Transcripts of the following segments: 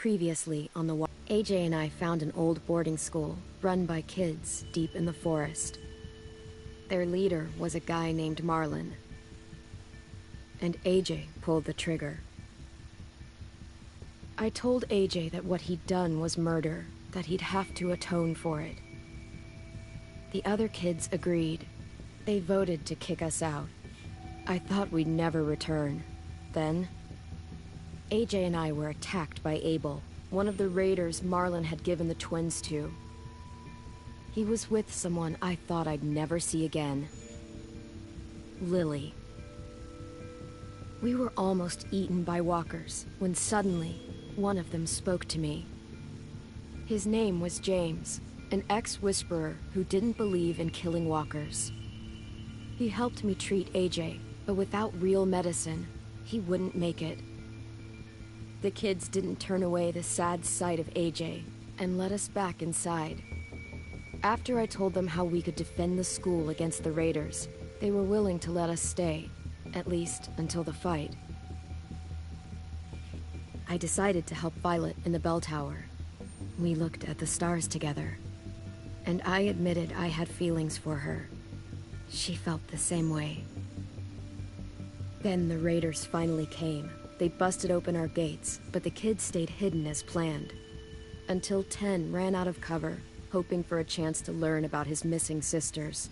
Previously on the AJ and I found an old boarding school run by kids deep in the forest. Their leader was a guy named Marlon. And AJ pulled the trigger. I told AJ that what he'd done was murder, that he'd have to atone for it. The other kids agreed. They voted to kick us out. I thought we'd never return. Then, AJ and I were attacked by Abel, one of the raiders Marlon had given the twins to. He was with someone I thought I'd never see again. Lily. We were almost eaten by walkers, when suddenly, one of them spoke to me. His name was James, an ex-whisperer who didn't believe in killing walkers. He helped me treat AJ, but without real medicine, he wouldn't make it. The kids didn't turn away the sad sight of AJ, and let us back inside. After I told them how we could defend the school against the raiders, they were willing to let us stay, at least until the fight. I decided to help Violet in the bell tower. We looked at the stars together, and I admitted I had feelings for her. She felt the same way. Then the raiders finally came. They busted open our gates, but the kids stayed hidden as planned. Until Ten ran out of cover, hoping for a chance to learn about his missing sisters.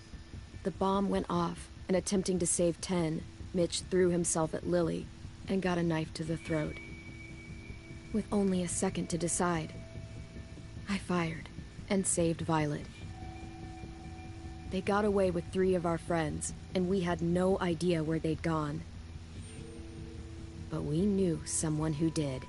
The bomb went off, and attempting to save Ten, Mitch threw himself at Lily and got a knife to the throat. With only a second to decide, I fired and saved Violet. They got away with 3 of our friends, and we had no idea where they'd gone. But we knew someone who did.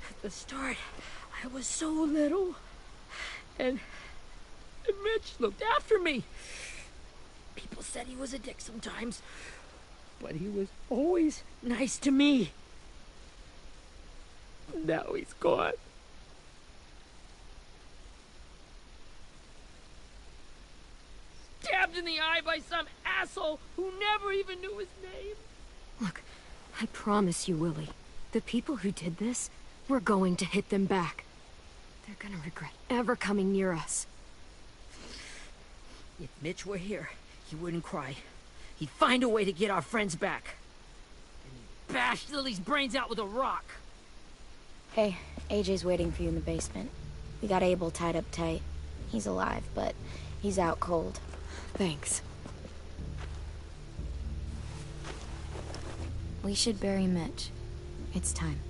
At the start, I was so little, and Mitch looked after me. People said he was a dick sometimes, but he was always nice to me. Now he's gone. Stabbed in the eye by some asshole who never even knew his name. Look, I promise you, Willie, the people who did this, we're going to hit them back. They're gonna regret ever coming near us. If Mitch were here, he wouldn't cry. He'd find a way to get our friends back. And he'd bash Lily's brains out with a rock. Hey, AJ's waiting for you in the basement. We got Abel tied up tight. He's alive, but he's out cold. Thanks. We should bury Mitch. It's time.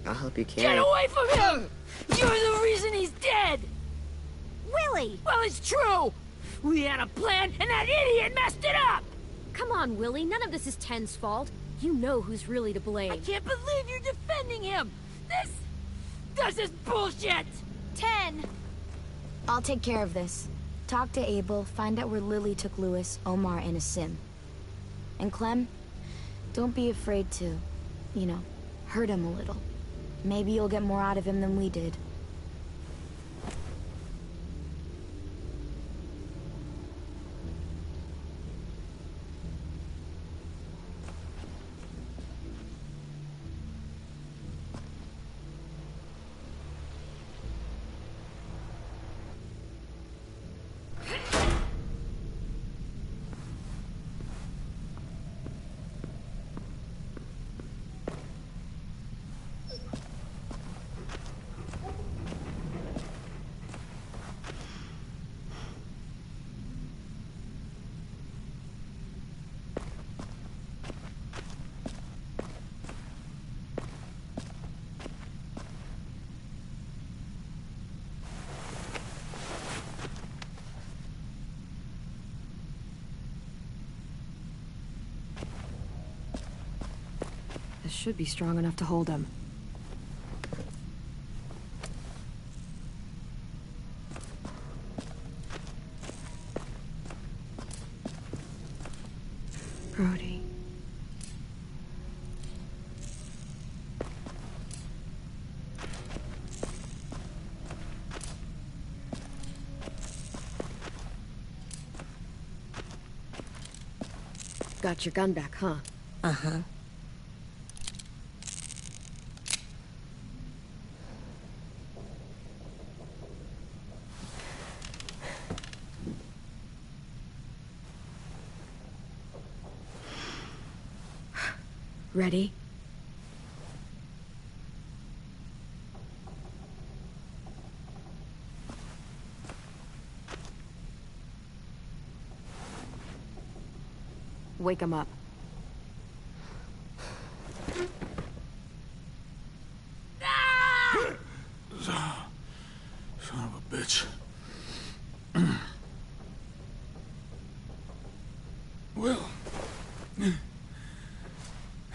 I'll help you carry. Get away from him! You're the reason he's dead! Willie! Well, it's true! We had a plan, and that idiot messed it up! Come on, Willie. None of this is Ten's fault. You know who's really to blame. I can't believe you're defending him! This is bullshit! 10! I'll take care of this. Talk to Abel, find out where Lily took Louis, Omar, and Asim. And Clem, don't be afraid to, you know, hurt him a little. Maybe you'll get more out of him than we did. This should be strong enough to hold him. Brody. Got your gun back, huh? Uh-huh. Ready? Wake him up. Son of a bitch. Well,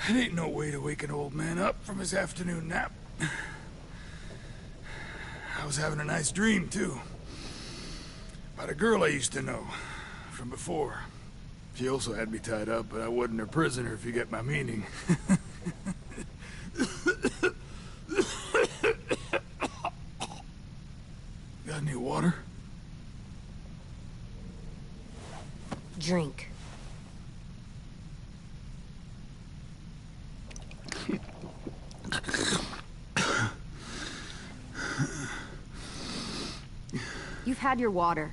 it ain't no way to wake an old man up from his afternoon nap. I was having a nice dream, too. About a girl I used to know from before. She also had me tied up, but I wasn't her prisoner, if you get my meaning. Got any water? Drink. You've had your water.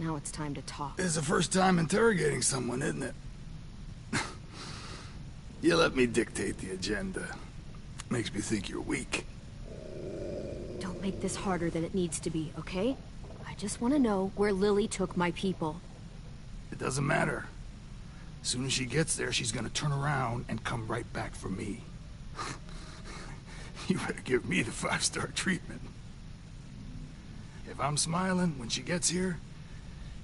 Now it's time to talk. It's the first time interrogating someone, isn't it? You let me dictate the agenda. Makes me think you're weak. Don't make this harder than it needs to be, okay? I just want to know where Lily took my people. It doesn't matter. As soon as she gets there, she's gonna turn around and come right back for me. You better give me the 5-star treatment. If I'm smiling when she gets here,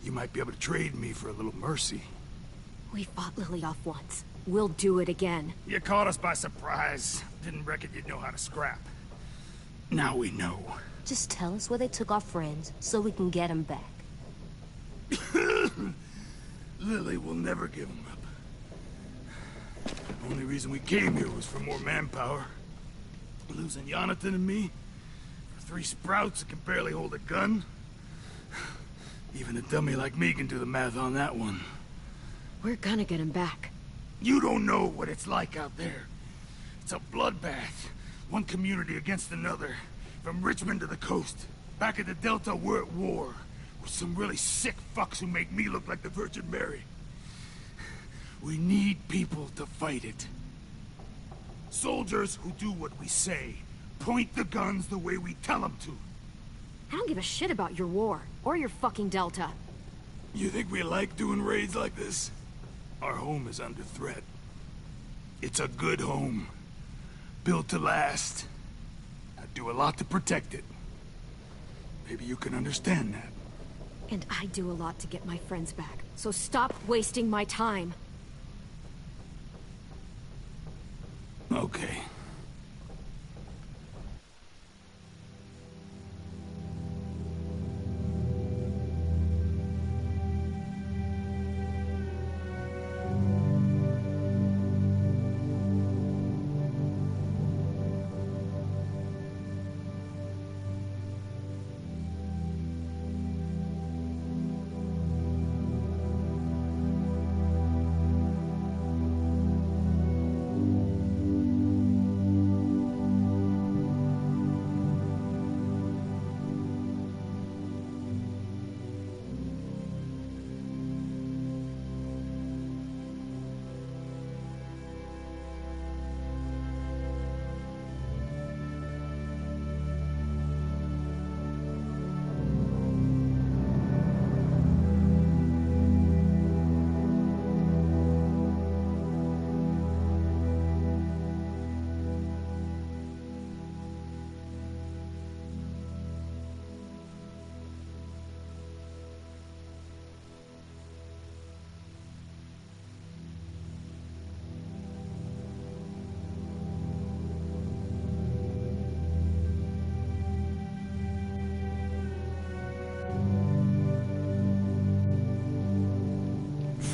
you might be able to trade me for a little mercy. We fought Lily off once. We'll do it again. You caught us by surprise. Didn't reckon you'd know how to scrap. Now we know. Just tell us where they took our friends so we can get them back. Lily will never give them up. The only reason we came here was for more manpower. Losing Jonathan and me for 3 sprouts that can barely hold a gun. Even a dummy like me can do the math on that one. We're gonna get him back. You don't know what it's like out there. It's a bloodbath. One community against another. From Richmond to the coast. Back at the Delta, we're at war. With some really sick fucks who make me look like the Virgin Mary. We need people to fight it. Soldiers who do what we say. Point the guns the way we tell them to. I don't give a shit about your war, or your fucking Delta. You think we like doing raids like this? Our home is under threat. It's a good home. Built to last. I'd do a lot to protect it. Maybe you can understand that. And I do a lot to get my friends back, so stop wasting my time. Okay.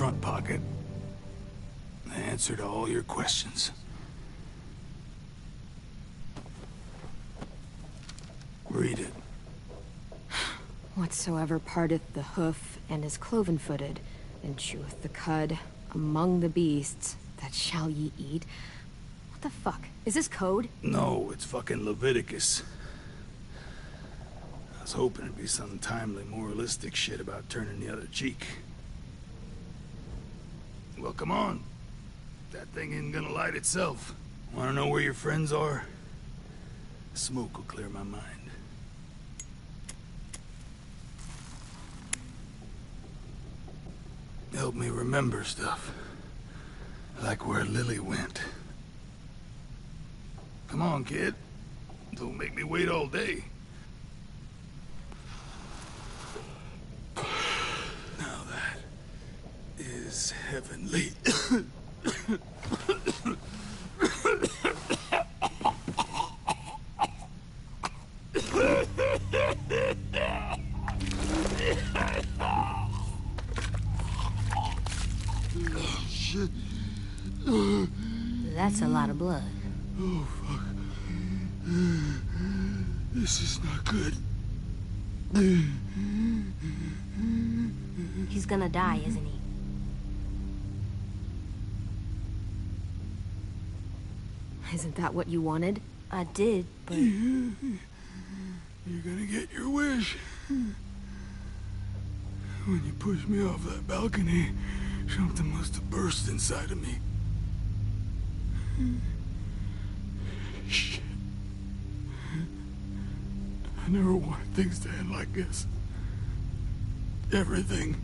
front pocket. The answer to all your questions. Read it. Whatsoever parteth the hoof and is cloven-footed, and cheweth the cud among the beasts, that shall ye eat. What the fuck? Is this code? No, it's fucking Leviticus. I was hoping it'd be some timely, moralistic shit about turning the other cheek. Well, come on. That thing ain't gonna light itself. Wanna know where your friends are? Smoke will clear my mind. Help me remember stuff. Like where Lily went. Come on, kid. Don't make me wait all day. Now that is heavenly. Oh, shit. That's a lot of blood. Oh, fuck. This is not good. He's gonna die, isn't he? Isn't that what you wanted? I did, but... You're gonna get your wish. When you pushed me off that balcony, something must have burst inside of me. Shit. I never wanted things to end like this. Everything.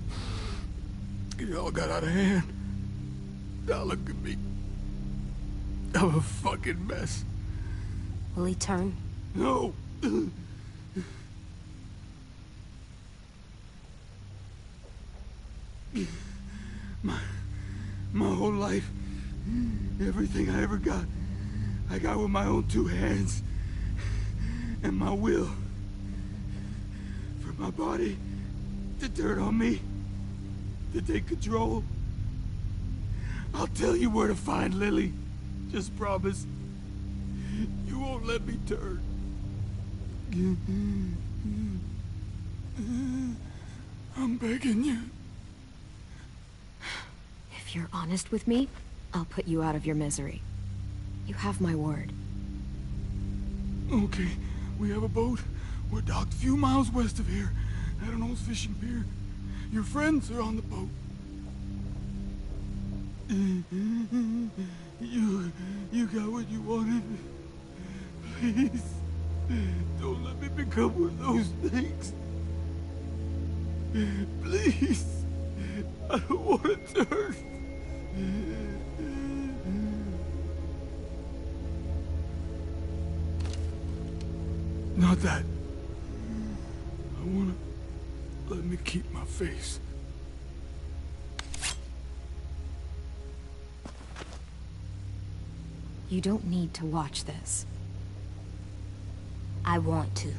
It all got out of hand. Now look at me. I'm a fucking mess. Will he turn? No. My whole life, everything I ever got, I got with my own two hands and my will. For my body to turn on me, to take control. I'll tell you where to find Lily. Just promise. You won't let me turn. I'm begging you. If you're honest with me, I'll put you out of your misery. You have my word. Okay, we have a boat. We're docked a few miles west of here, at an old fishing pier. Your friends are on the boat. You got what you wanted. Please, don't let me become one of those things. Please, I don't want to turn. Not that. I wanna let me keep my face. You don't need to watch this. I want to.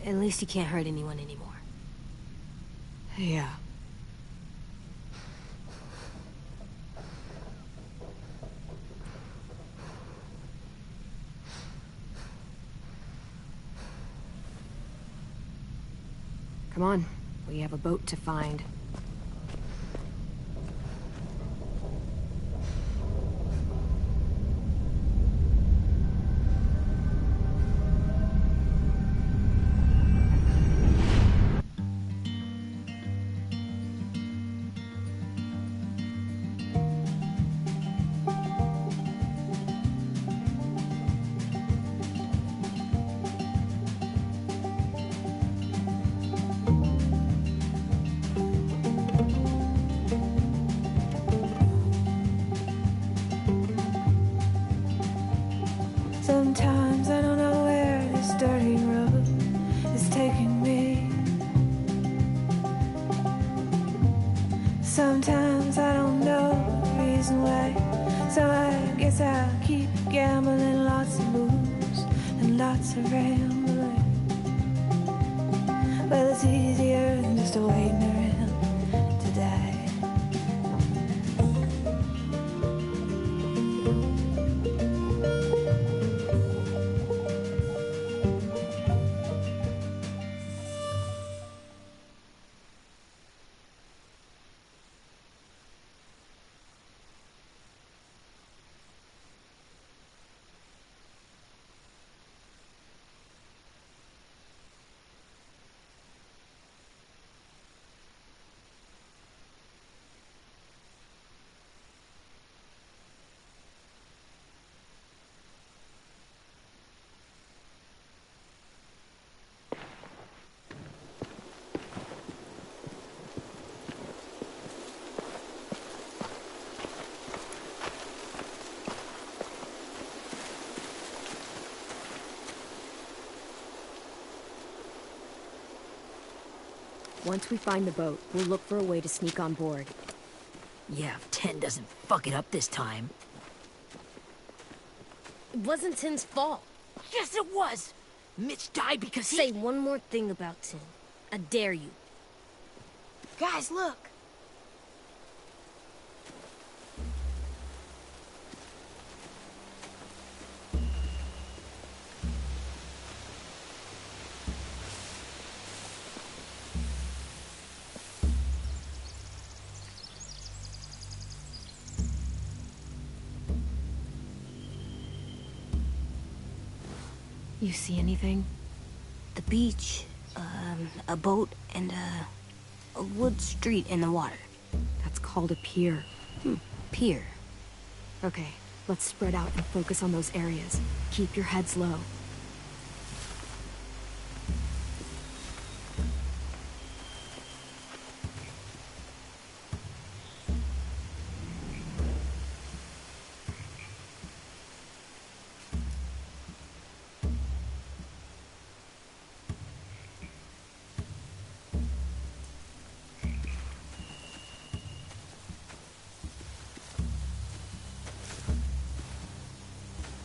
At least he can't hurt anyone anymore. Yeah. Come on, we have a boat to find. guess I'll keep gambling, lots of moves and lots of rambling. Well, it's easier than just waiting around to die. Once we find the boat, we'll look for a way to sneak on board. Yeah, if Ten doesn't fuck it up this time. It wasn't Tin's fault. Yes, it was! Mitch died because he... Say one more thing about Tin. I dare you. Guys, look! You see anything? The beach, a boat, and a wood street in the water. That's called a pier. Pier. Okay, let's spread out and focus on those areas. Keep your heads low.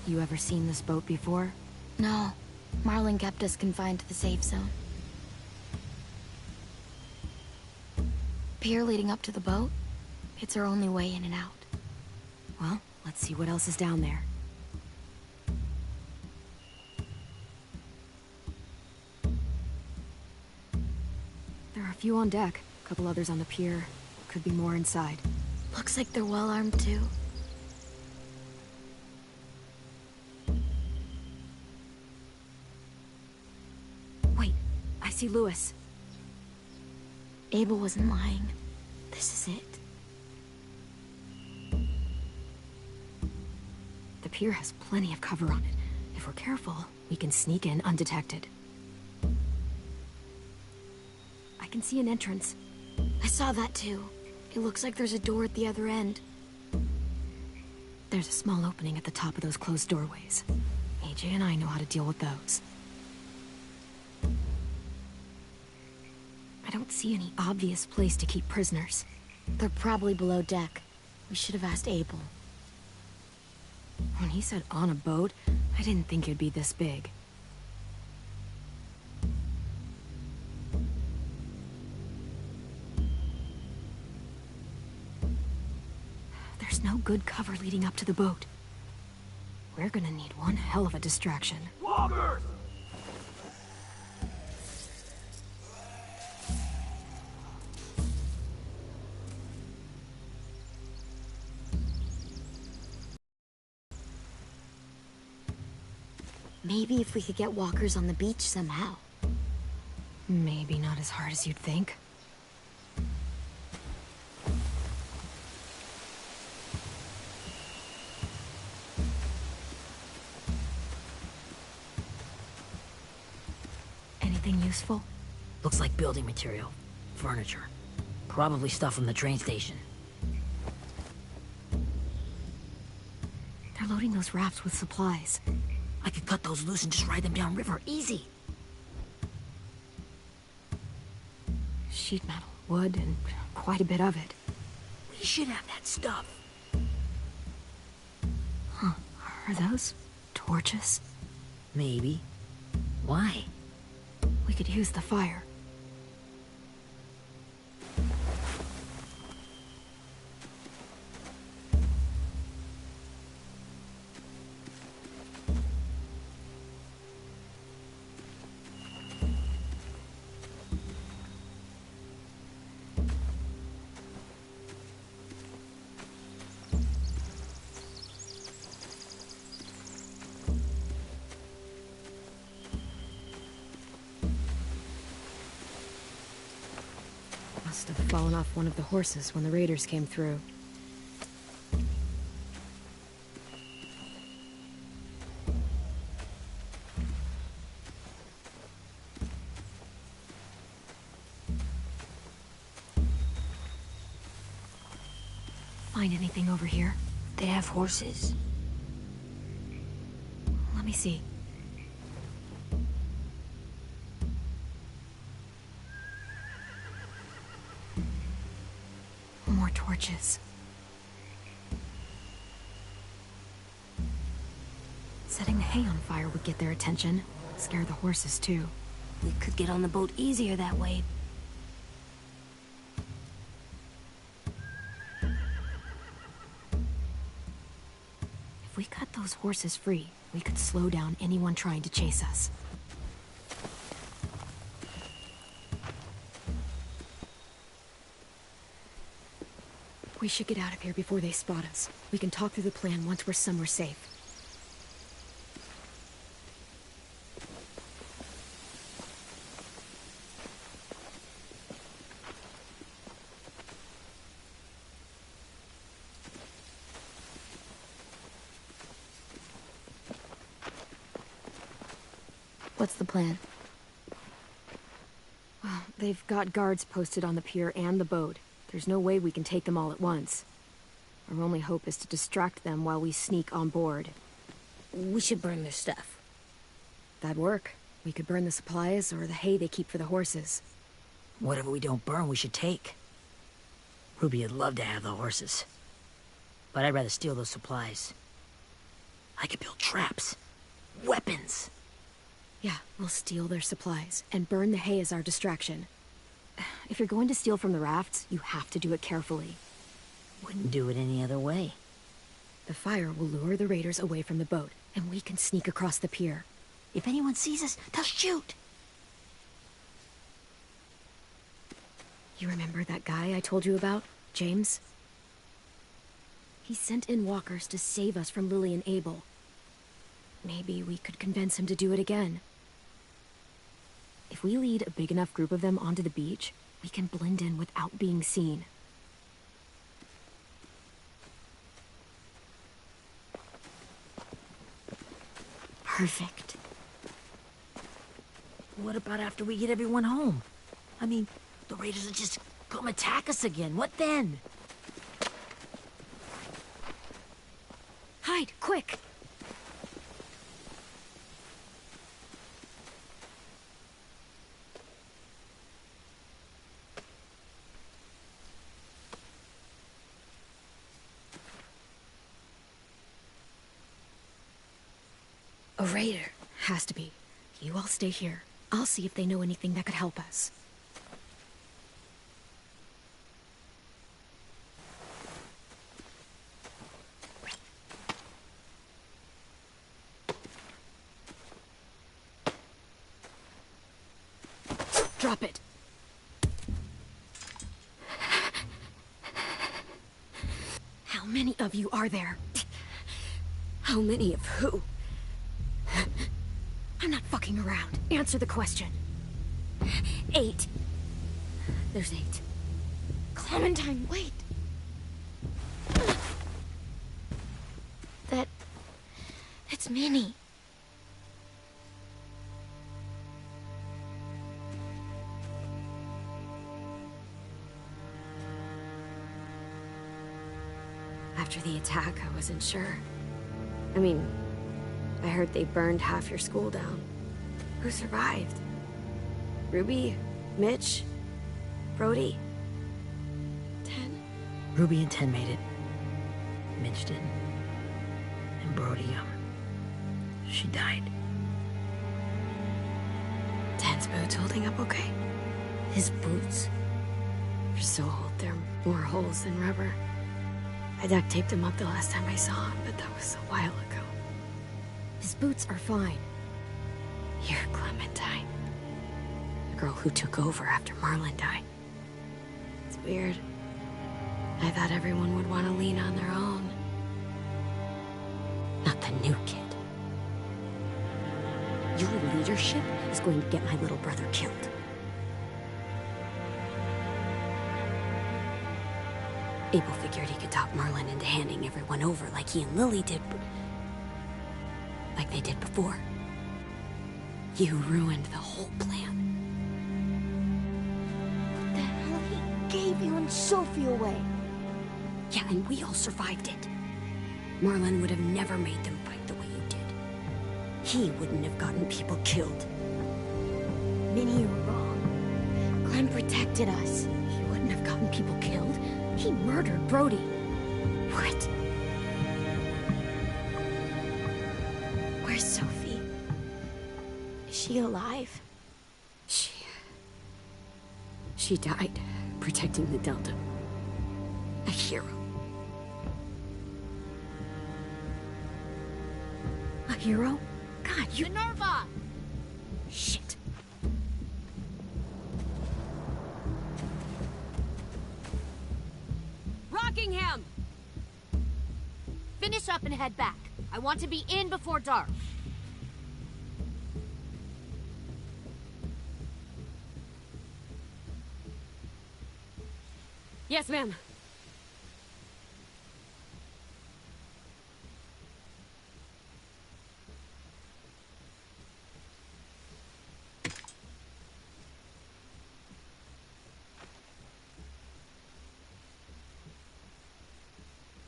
You ever seen this boat before? No. Marlin kept us confined to the safe zone. Pier leading up to the boat? It's our only way in and out. Well, let's see what else is down there. There are a few on deck, a couple others on the pier. Could be more inside. Looks like they're well armed too. Wait, I see Louis. Abel wasn't lying. This is it. The pier has plenty of cover on it. If we're careful, we can sneak in undetected. I can see an entrance. I saw that too. It looks like there's a door at the other end. There's a small opening at the top of those closed doorways. AJ and I know how to deal with those. I don't see any obvious place to keep prisoners. They're probably below deck. We should have asked Abel. When he said on a boat, I didn't think it'd be this big. There's no good cover leading up to the boat. We're gonna need one hell of a distraction. Loggers! Maybe if we could get walkers on the beach somehow. Maybe not as hard as you'd think. Anything useful? Looks like building material. Furniture. Probably stuff from the train station. They're loading those rafts with supplies. I could cut those loose and just ride them downriver. Easy. Sheet metal, wood, and quite a bit of it. We should have that stuff. Are those torches? Maybe. Why? We could use the fire. Must have fallen off one of the horses when the raiders came through. Find anything over here? They have horses. Let me see. More torches. Setting the hay on fire would get their attention. Scare the horses, too. We could get on the boat easier that way. If we cut those horses free, we could slow down anyone trying to chase us. We should get out of here before they spot us. We can talk through the plan once we're somewhere safe. What's the plan? Well, they've got guards posted on the pier and the boat. There's no way we can take them all at once. Our only hope is to distract them while we sneak on board. We should burn their stuff. That'd work. We could burn the supplies or the hay they keep for the horses. Whatever we don't burn, we should take. Ruby would love to have the horses. But I'd rather steal those supplies. I could build traps. Weapons. Yeah, we'll steal their supplies and burn the hay as our distraction. If you're going to steal from the rafts, you have to do it carefully. Wouldn't do it any other way. The fire will lure the raiders away from the boat, and we can sneak across the pier. If anyone sees us, they'll shoot. You remember that guy I told you about? James? He sent in walkers to save us from Lily and Abel. Maybe we could convince him to do it again. If we lead a big enough group of them onto the beach, we can blend in without being seen. Perfect. What about after we get everyone home? I mean, the raiders will just come attack us again. What then? Hide, quick! A raider. Has to be. You all stay here. I'll see if they know anything that could help us. Drop it. How many of you are there? How many of who? I'm not fucking around. Answer the question. 8. There's 8. Clementine, wait! It's Minnie. After the attack, I wasn't sure. I mean, I heard they burned half your school down. Who survived? Ruby? Mitch? Brody? 10? Ruby and 10 made it. Mitch didn't. And Brody, she died. Dan's boots holding up okay? His boots? They're so old, there are more holes than rubber. I duct taped him up the last time I saw him, but that was a while ago. His boots are fine. You're Clementine. The girl who took over after Marlon died. It's weird. I thought everyone would want to lean on their own. Not the new kid. Your leadership is going to get my little brother killed. Abel figured he could talk Marlon into handing everyone over like he and Lily did, like they did before. You ruined the whole plan. The hell he gave you and Sophie away. Yeah, and we all survived it. Marlon would have never made them fight the way you did. He wouldn't have gotten people killed. Minnie, you're wrong. Clem protected us. He wouldn't have gotten people killed. He murdered Brody. What? Where's Sophie? Is she alive? She died protecting the Delta. A hero. A hero? God, you... Minerva! Shit. Rockingham! Finish up and head back. I want to be in before dark. Yes, ma'am.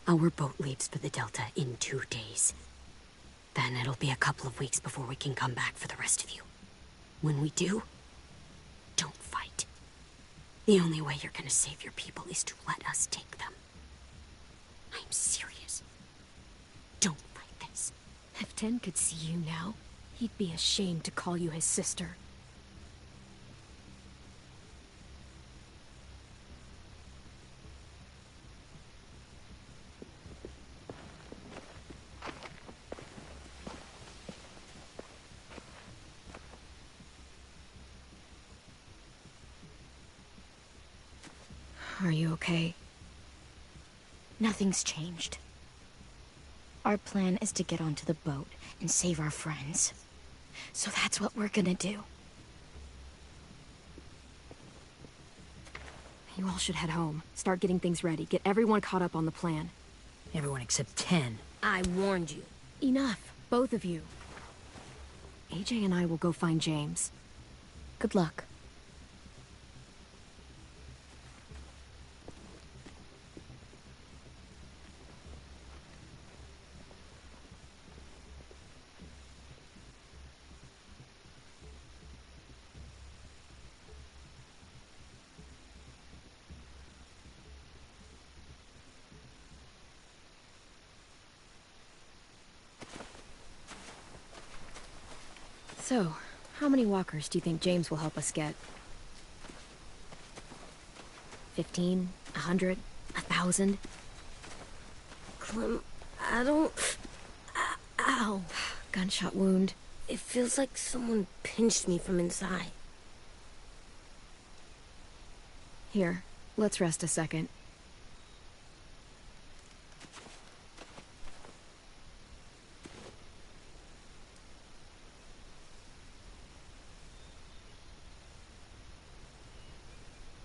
Our boat leaves for the Delta in 2 days. Then it'll be a couple of weeks before we can come back for the rest of you. When we do, don't fight. The only way you're gonna save your people is to let us take them. I'm serious. Don't fight this. If Ten could see you now, he'd be ashamed to call you his sister. Are you okay? Nothing's changed. Our plan is to get onto the boat and save our friends. So that's what we're gonna do. You all should head home. Start getting things ready. Get everyone caught up on the plan. Everyone except 10. I warned you. Enough, both of you. AJ and I will go find James. Good luck. So, how many walkers do you think James will help us get? 15? 100? 1,000? Clem, I don't... Ow. Gunshot wound. It feels like someone pinched me from inside. Here, let's rest a second.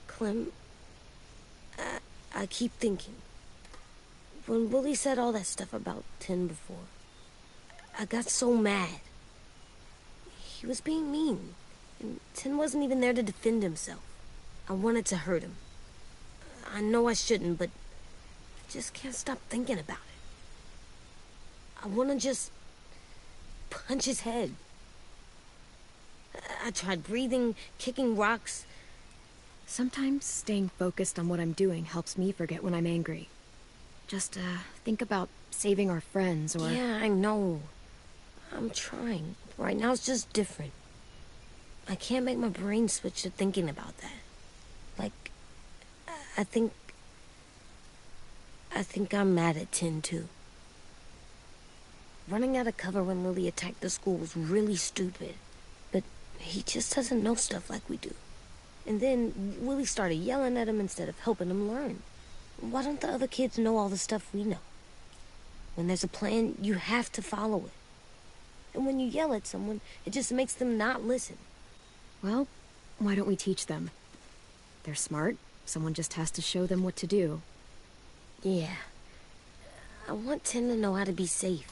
Clem, I keep thinking. When Willie said all that stuff about 10 before, I got so mad. He was being mean, and 10 wasn't even there to defend himself. I wanted to hurt him. I know I shouldn't, but I just can't stop thinking about it. I want to just punch his head. I tried breathing, kicking rocks. Sometimes staying focused on what I'm doing helps me forget when I'm angry. Just, think about saving our friends or... Yeah, I know. I'm trying. Right now it's just different. I can't make my brain switch to thinking about that. Like, I think I'm mad at Tin, too. Running out of cover when Lily attacked the school was really stupid. But he just doesn't know stuff like we do. And then Willie started yelling at him instead of helping him learn. Why don't the other kids know all the stuff we know? When there's a plan, you have to follow it. And when you yell at someone, it just makes them not listen. Well, why don't we teach them? They're smart. Someone just has to show them what to do. Yeah. I want Tin to know how to be safe.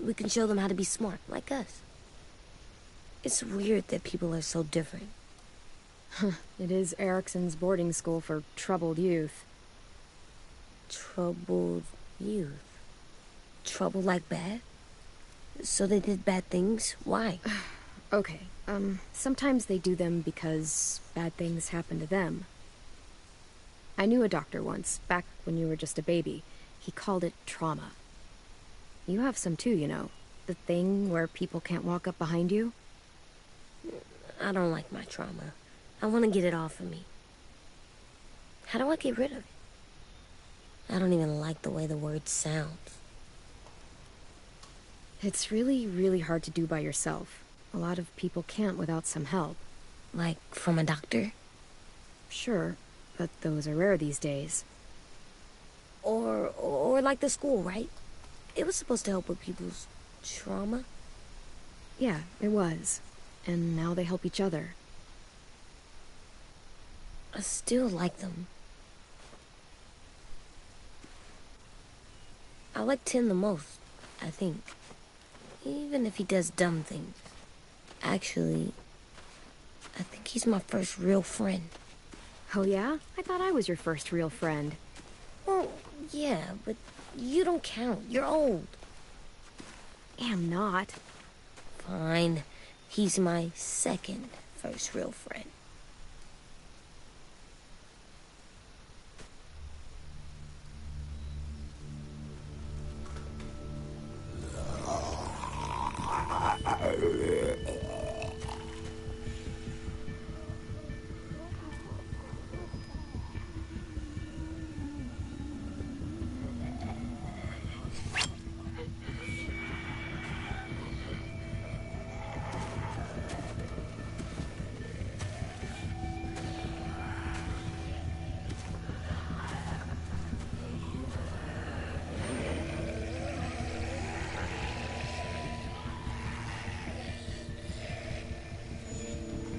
We can show them how to be smart, like us. It's weird that people are so different. It is Erickson's boarding school for troubled youth. Troubled youth? Trouble like bad? So they did bad things? Why? Okay, sometimes they do them because bad things happen to them. I knew a doctor once, back when you were just a baby. He called it trauma. You have some too, you know. The thing where people can't walk up behind you. I don't like my trauma. I want to get it off of me. How do I get rid of it? I don't even like the way the word sounds. It's really, really hard to do by yourself. A lot of people can't without some help. Like from a doctor? Sure, but those are rare these days. Or like the school, right? It was supposed to help with people's trauma. Yeah, it was. And now they help each other. I still like them. I like Tin the most, I think. Even if he does dumb things. Actually, I think he's my first real friend. Oh yeah? I thought I was your first real friend. Well, yeah, but you don't count. You're old. Am not. Fine. He's my second first real friend.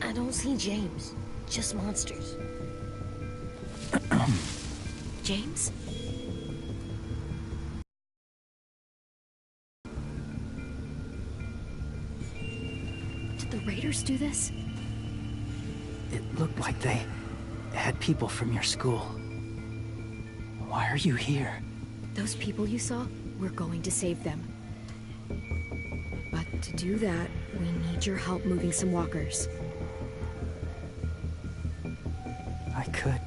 I don't see James. Just monsters. James? Did the Raiders do this? It looked like they had people from your school. Why are you here? Those people you saw, we're going to save them. But to do that, we need your help moving some walkers. I could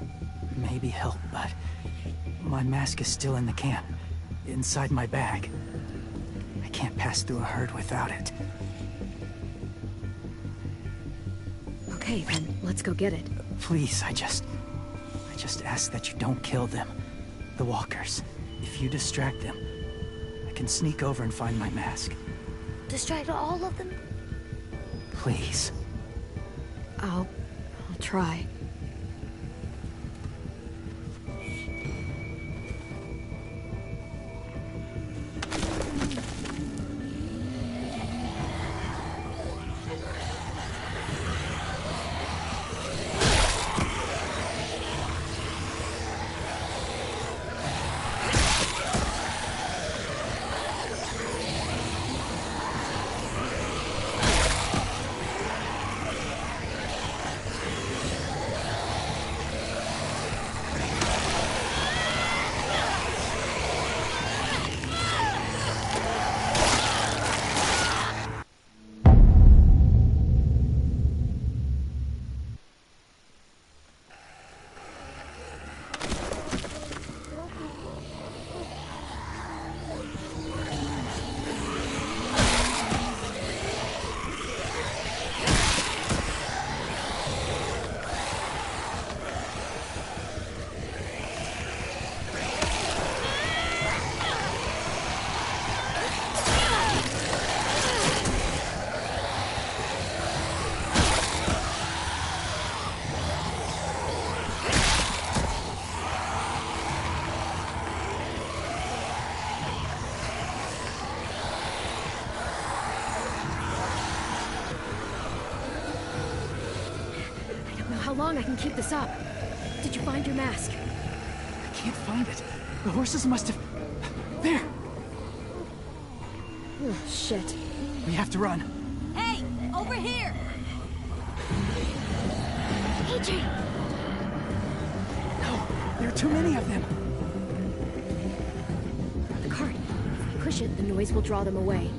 maybe help, but my mask is still in the camp, inside my bag. I can't pass through a herd without it. Okay, then let's go get it. Please, I just ask that you don't kill them. The walkers. If you distract them, I can sneak over and find my mask. Distract all of them? Please. I'll try. long I can keep this up. Did you find your mask? I can't find it. The horses must have... There! Oh, shit. We have to run. Hey, over here! AJ! No, there are too many of them. The cart. If we push it, the noise will draw them away.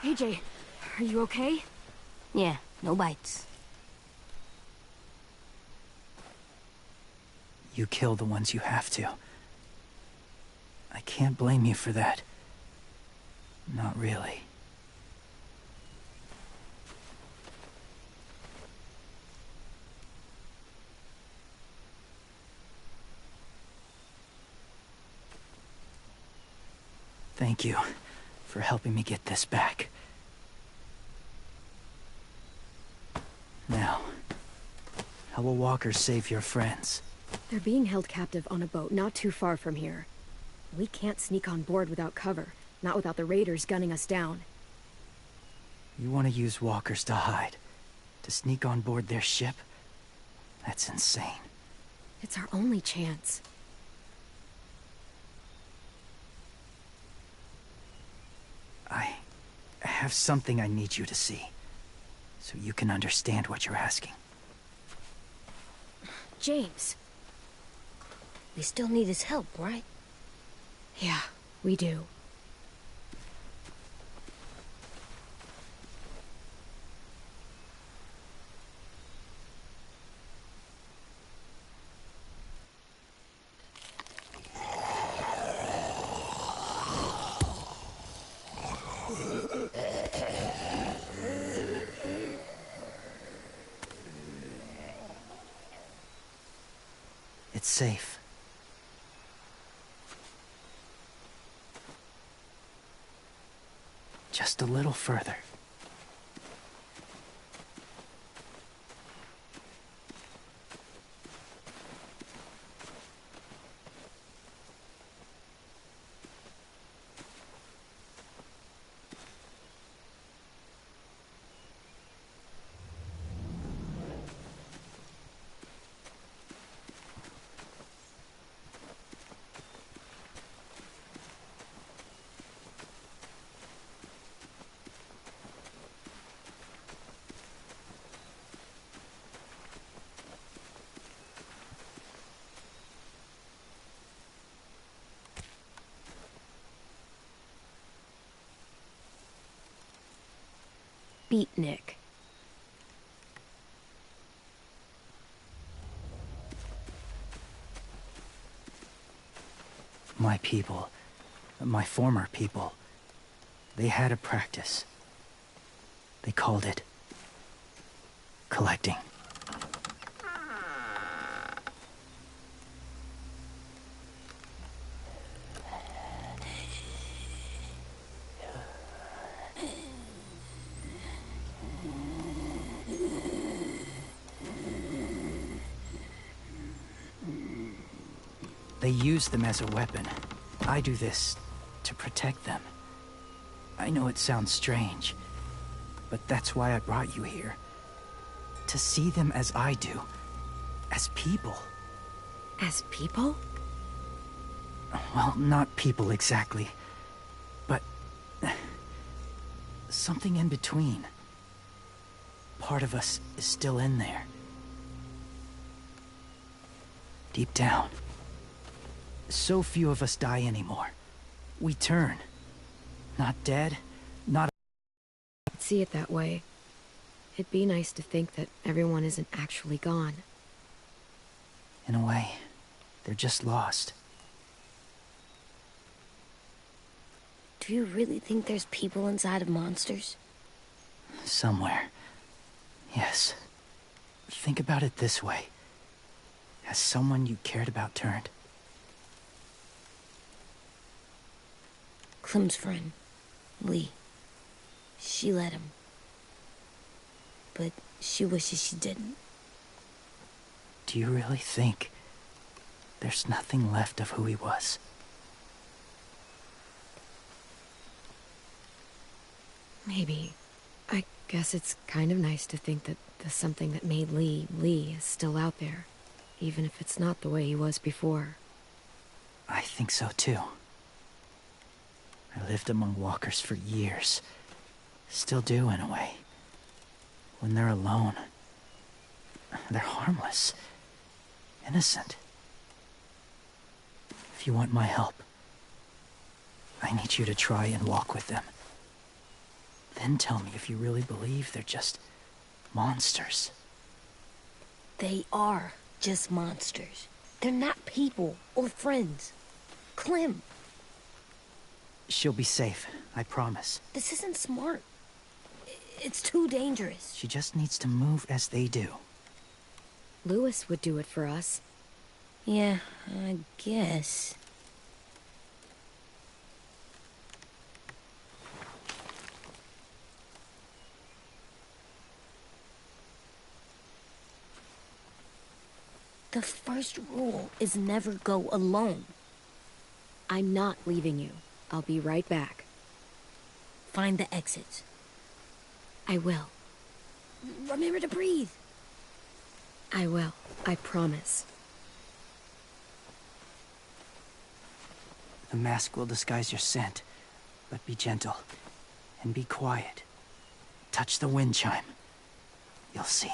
AJ, are you okay? Yeah, no bites. You kill the ones you have to. I can't blame you for that. Not really. Thank you for helping me get this back. Now, how will Walker save your friends? They're being held captive on a boat not too far from here. We can't sneak on board without cover, not without the raiders gunning us down. You want to use walkers to hide? To sneak on board their ship? That's insane. It's our only chance. I have something I need you to see, so you can understand what you're asking. James. We still need his help, right? Yeah, we do. It's safe. Just a little further. Beatnik. My people, my former people, they had a practice. They called it collecting. They use them as a weapon. I do this to protect them. I know it sounds strange, but that's why I brought you here. To see them as I do. As people. As people? Well, not people exactly, but something in between. Part of us is still in there. Deep down. So few of us die anymore. We turn. Not dead, not... I'd see it that way. It'd be nice to think that everyone isn't actually gone. In a way, they're just lost. Do Do you really think there's people inside of monsters? Somewhere. Yes. Think about it this way. Has someone you cared about turned? Clem's friend, Lee. She let him. But she wishes she didn't. Do you really think there's nothing left of who he was? Maybe. I guess it's kind of nice to think that the something that made Lee, Lee is still out there. Even if it's not the way he was before. I think so too. I lived among walkers for years. Still do, in a way. When they're alone, they're harmless. Innocent. If you want my help, I need you to try and walk with them. Then tell me if you really believe they're just monsters. They are just monsters. They're not people or friends. Clem. She'll be safe, I promise. This isn't smart. It's too dangerous. She just needs to move as they do. Louis would do it for us. Yeah, I guess. The first rule is never go alone. I'm not leaving you. I'll be right back. Find the exits. I will. Remember to breathe. I will. I promise. The mask will disguise your scent, but be gentle and be quiet. Touch the wind chime. You'll see.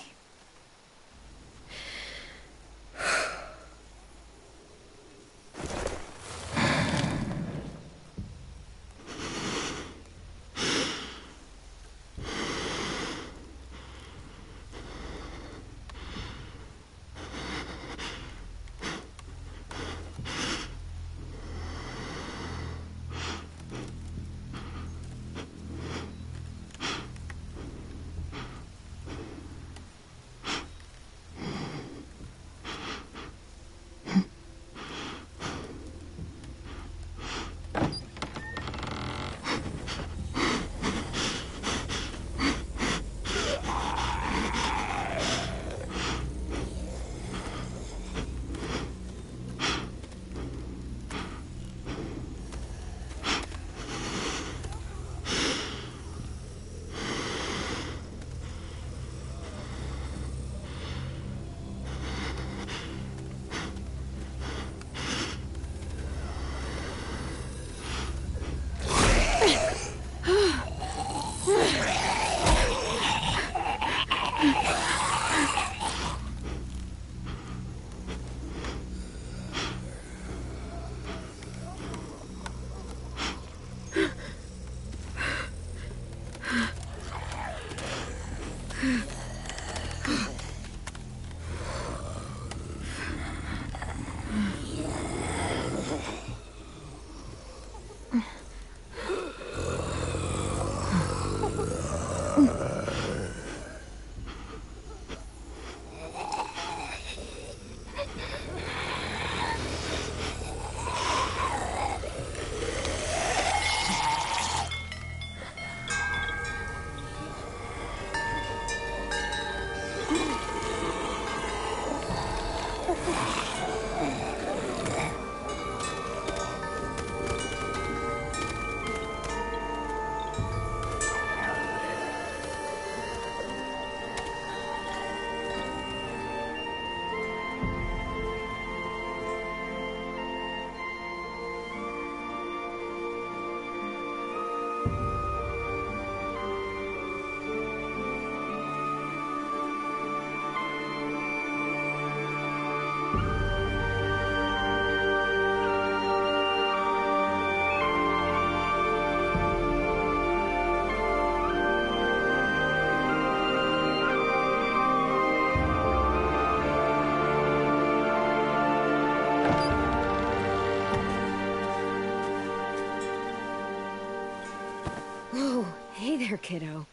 Whoa, hey there, kiddo.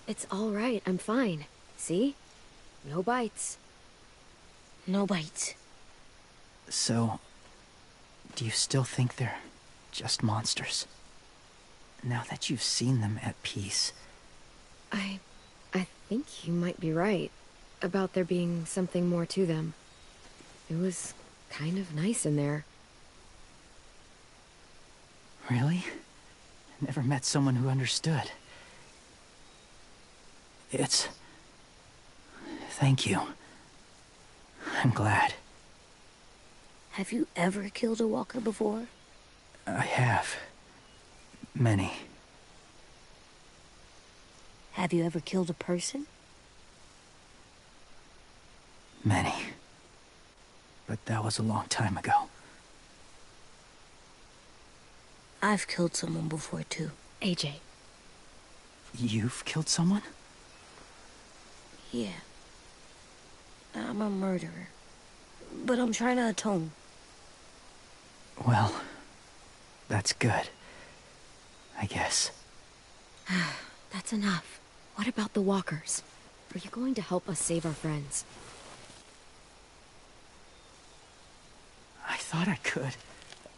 It's all right, I'm fine. See? No bites. No bites. So, do you still think they're just monsters? Now that you've seen them at peace. I think you might be right about there being something more to them. It was kind of nice in there. Really? Never met someone who understood. Thank you. I'm glad. Have you ever killed a walker before? I have. Many. Have you ever killed a person? Many. But that was a long time ago. I've killed someone before, too. AJ. You've killed someone? Yeah. I'm a murderer. But I'm trying to atone. Well, that's good. I guess. That's enough. What about the walkers? Are you going to help us save our friends? I thought I could,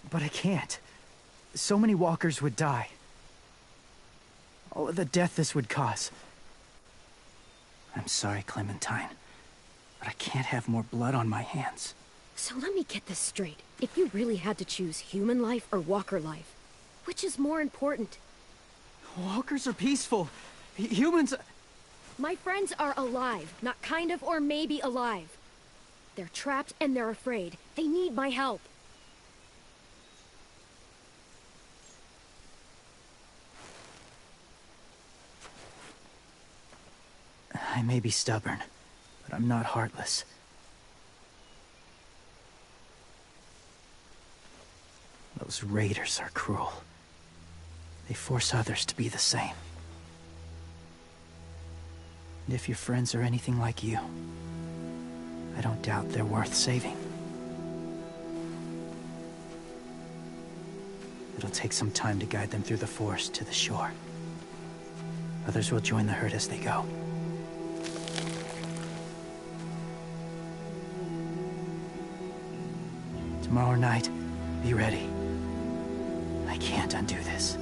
but I can't. So many walkers would die. Oh, the death this would cause. I'm sorry, Clementine, but I can't have more blood on my hands. So let me get this straight. If you really had to choose human life or walker life, which is more important? Walkers are peaceful. Humans... My friends are alive, not kind of or maybe alive. They're trapped and they're afraid. They need my help. I may be stubborn, but I'm not heartless. Those raiders are cruel. They force others to be the same. And if your friends are anything like you, I don't doubt they're worth saving. It'll take some time to guide them through the forest to the shore. Others will join the herd as they go. Tomorrow night, be ready. I can't undo this.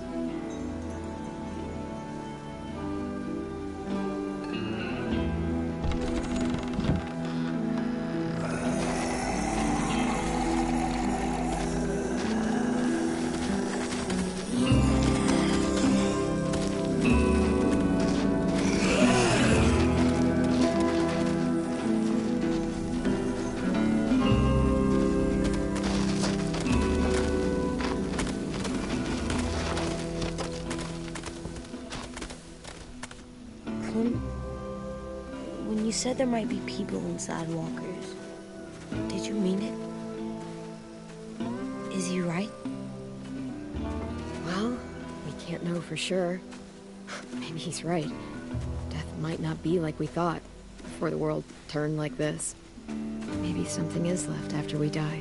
When you said there might be people inside walkers, did you mean it? Is he right? Well, we can't know for sure. Maybe he's right. Death might not be like we thought before the world turned like this. Maybe something is left after we die.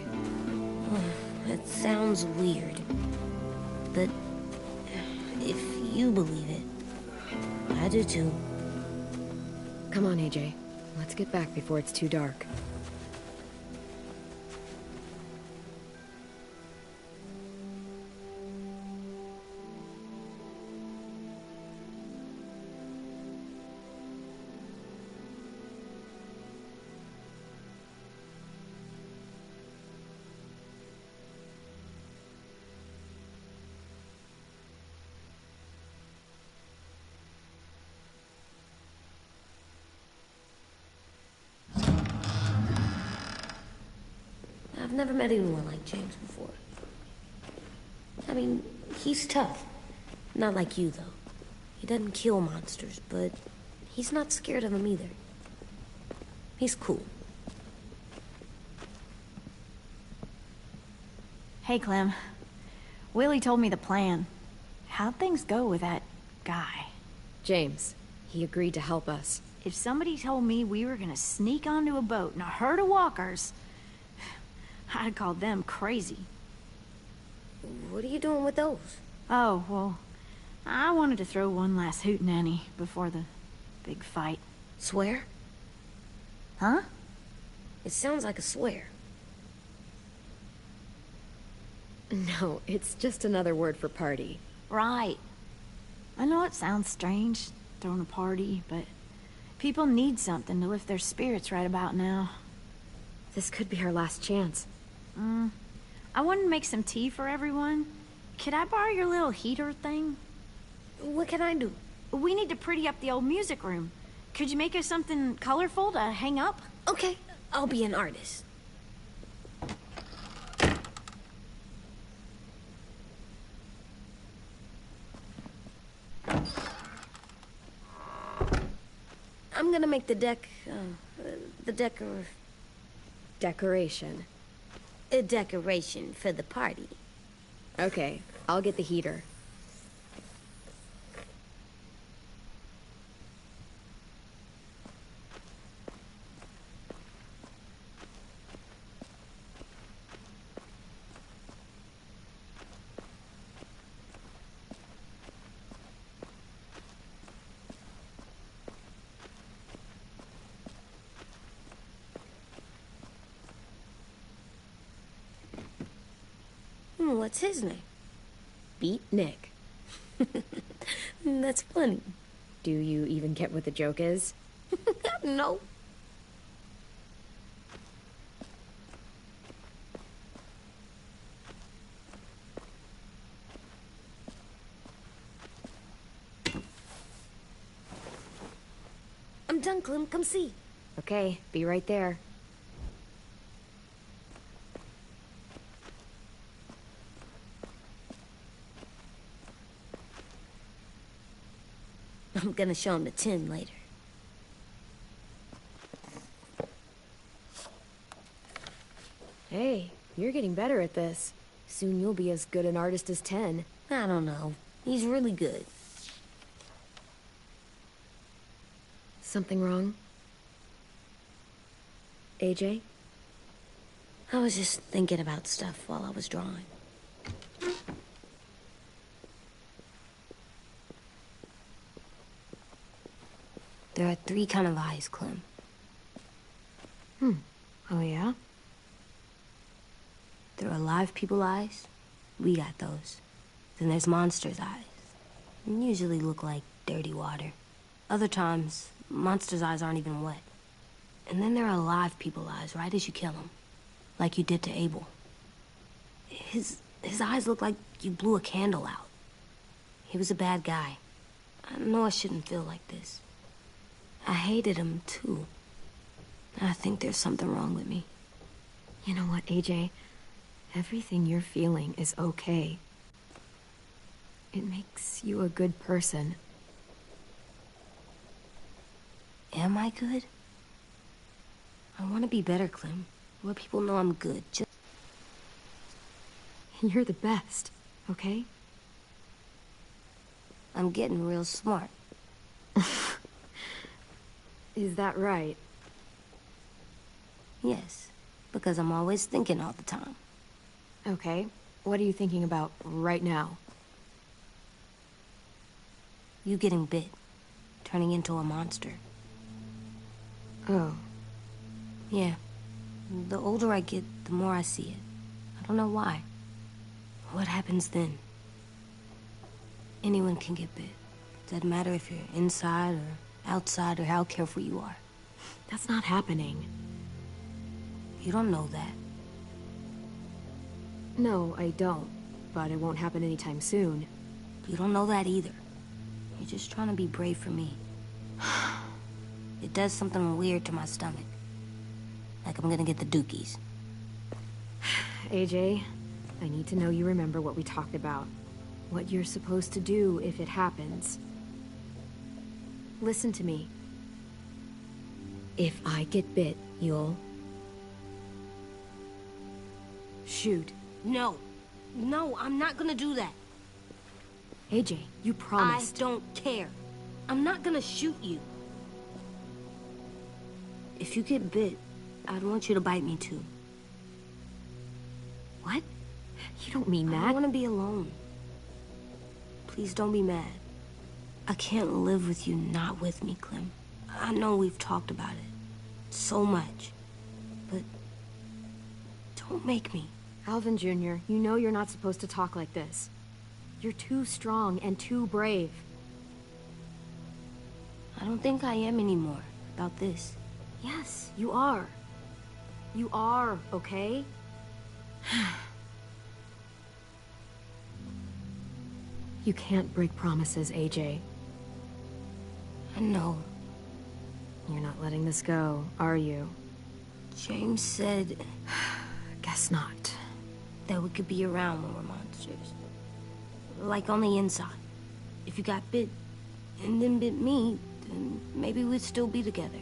It sounds weird. But if you believe it, I do too. Come on, AJ. Let's get back before it's too dark. I've never met anyone like James before. I mean, he's tough. Not like you, though. He doesn't kill monsters, but he's not scared of them either. He's cool. Hey, Clem. Willie told me the plan. How'd things go with that guy? James. He agreed to help us. If somebody told me we were gonna sneak onto a boat in a herd of walkers, I'd call them crazy. What are you doing with those? Oh, well, I wanted to throw one last hootenanny before the big fight. Swear? Huh? It sounds like a swear. No, it's just another word for party. Right. I know it sounds strange, throwing a party, but people need something to lift their spirits right about now. This could be our last chance. I wanted to make some tea for everyone. Could I borrow your little heater thing? What can I do? We need to pretty up the old music room. Could you make us something colorful to hang up? Okay, I'll be an artist. I'm gonna make the Decoration. a decoration for the party. Okay, I'll get the heater. What's his name? Beat Nick. That's funny. Do you even get what the joke is? No. I'm done, Clem. Come see. Okay, be right there. I'm gonna show him the tin later. Hey, you're getting better at this. Soon you'll be as good an artist as 10. I don't know. He's really good. Something wrong? AJ? I was just thinking about stuff while I was drawing. There are 3 kind of eyes, Clem. Oh yeah? There are live people eyes. We got those. Then there's monsters' eyes. They usually look like dirty water. Other times, monsters' eyes aren't even wet. And then there are live people eyes right as you kill them. Like you did to Abel. His eyes look like you blew a candle out. He was a bad guy. I know I shouldn't feel like this. I hated him, too. I think there's something wrong with me. You know what, AJ? Everything you're feeling is okay. It makes you a good person. Am I good? I want to be better, Clem. Where people know I'm good. You're the best, okay? I'm getting real smart. Is that right? Yes, because I'm always thinking all the time. Okay, what are you thinking about right now? You getting bit, turning into a monster. Oh. Yeah. The older I get, the more I see it. I don't know why. What happens then? Anyone can get bit. Doesn't matter if you're inside or outside or how careful you are. That's not happening. You don't know that. No, I don't. But it won't happen anytime soon. You don't know that either. You're just trying to be brave for me. It does something weird to my stomach. Like I'm gonna get the dookies. AJ, I need to know you remember what we talked about. What you're supposed to do if it happens. Listen to me. If I get bit, you'll... shoot. No. No, I'm not gonna do that. AJ, you promised. I don't care. I'm not gonna shoot you. If you get bit, I'd want you to bite me too. What? You don't mean that. I want to be alone. Please don't be mad. I can't live with you not with me, Clem. I know we've talked about it so much, but don't make me. Alvin Jr., you know you're not supposed to talk like this. You're too strong and too brave. I don't think I am anymore about this. Yes, you are. You are, okay? You can't break promises, AJ. I know. You're not letting this go, are you? James said... Guess not. That we could be around when we're monsters. Like on the inside. If you got bit and then bit me, then maybe we'd still be together.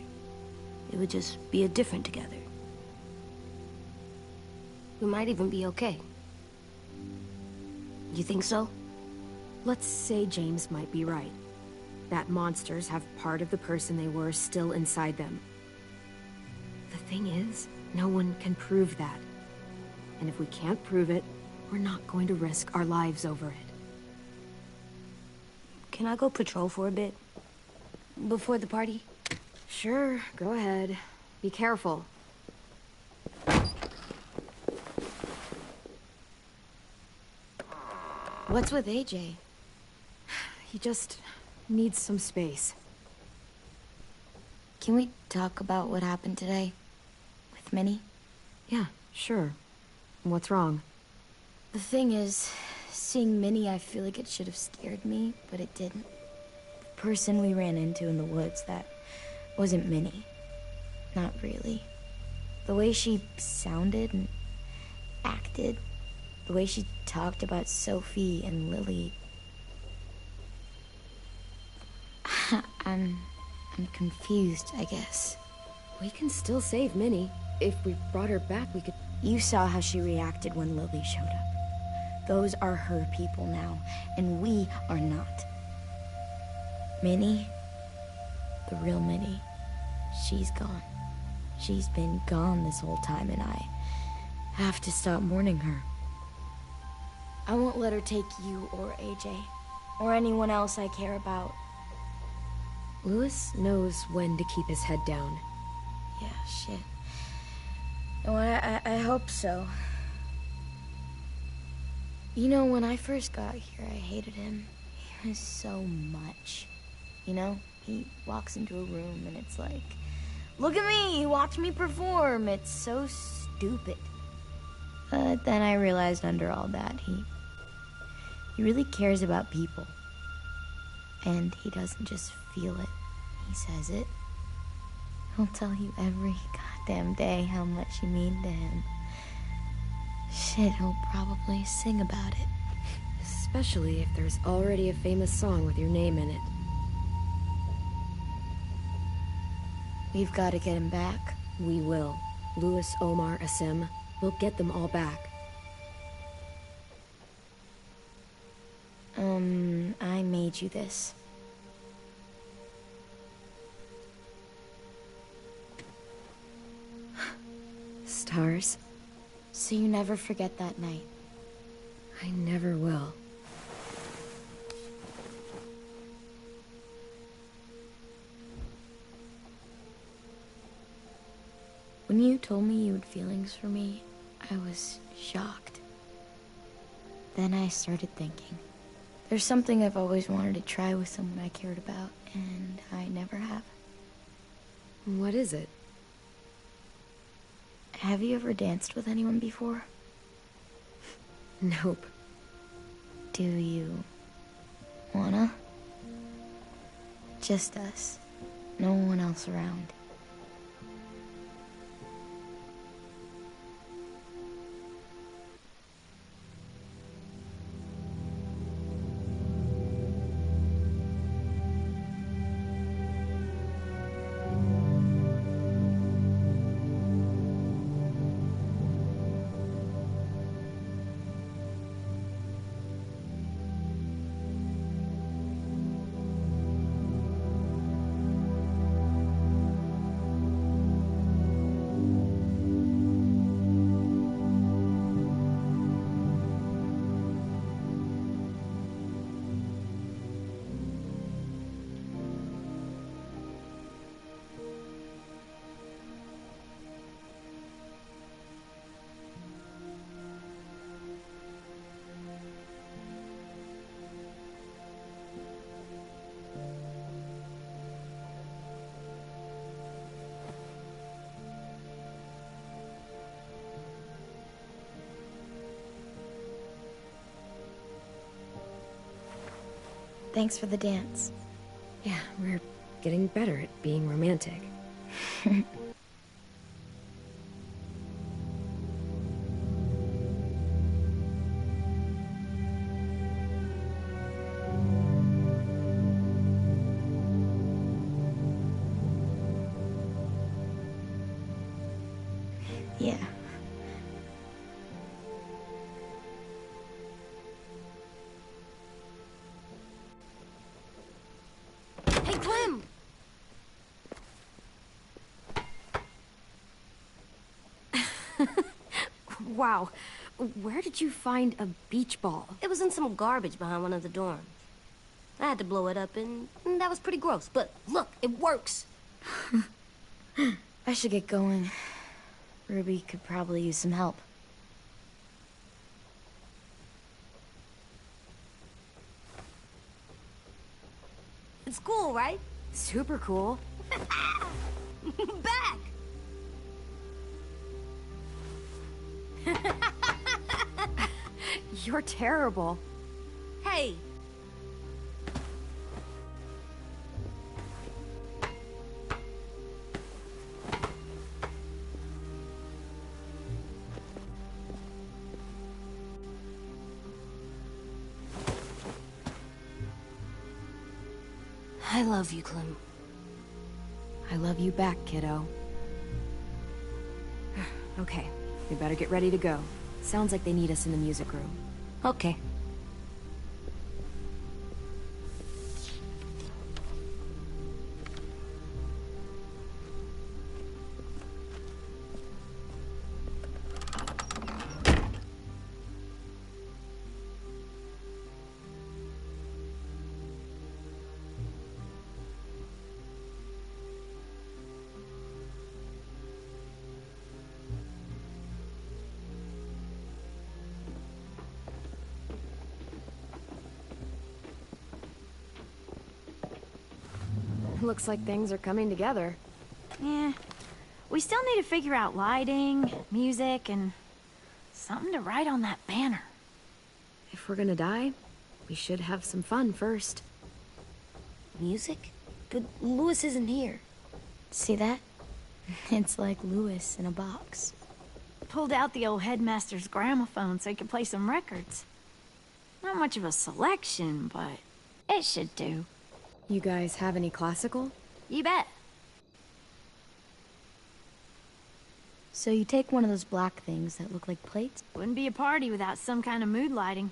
It would just be a different together. We might even be okay. You think so? Let's say James might be right. That monsters have part of the person they were still inside them. The thing is, no one can prove that. And if we can't prove it, we're not going to risk our lives over it. Can I go patrol for a bit? Before the party? Sure, go ahead. Be careful. What's with AJ? He just needs some space. Can we talk about what happened today? With Minnie? Yeah, sure. What's wrong? The thing is, seeing Minnie, I feel like it should have scared me, but it didn't. The person we ran into in the woods, that wasn't Minnie. Not really. The way she sounded and acted, the way she talked about Sophie and Lily. I'm confused, I guess. We can still save Minnie. If we brought her back, we could... You saw how she reacted when Lily showed up. Those are her people now, and we are not. Minnie, the real Minnie, she's gone. She's been gone this whole time, and I have to stop mourning her. I won't let her take you or AJ, or anyone else I care about. Louis knows when to keep his head down. Yeah, shit. Oh, I hope so. You know, when I first got here, I hated him. He was so much. You know, he walks into a room and it's like, look at me, watch me perform. It's so stupid. But then I realized under all that, he really cares about people. And he doesn't just feel it, he says it. He'll tell you every goddamn day how much you mean to him. Shit, he'll probably sing about it. Especially if there's already a famous song with your name in it. We've got to get him back. We will. Louis, Omar, Asim. We'll get them all back. I made you this. Stars? So you never forget that night. I never will. When you told me you had feelings for me, I was shocked. Then I started thinking. There's something I've always wanted to try with someone I cared about, and I never have. What is it? Have you ever danced with anyone before? Nope. Do you wanna? Just us. No one else around. Thanks for the dance. Yeah, we're getting better at being romantic. Yeah. Hey, Clem! Wow. Where did you find a beach ball? It was in some garbage behind one of the dorms. I had to blow it up, and that was pretty gross. But look, it works. I should get going. Ruby could probably use some help. It's cool, right? Super cool. Back! You're terrible. Hey! I love you, Clem. I love you back, kiddo. Okay, we better get ready to go. Sounds like they need us in the music room. Okay. Looks like things are coming together. Yeah. We still need to figure out lighting, music, and something to write on that banner. If we're gonna die, we should have some fun first. Music? But Louis isn't here. See that? It's like Louis in a box. Pulled out the old headmaster's gramophone so he could play some records. Not much of a selection, but it should do. You guys have any classical? You bet. So you take one of those black things that look like plates? Wouldn't be a party without some kind of mood lighting.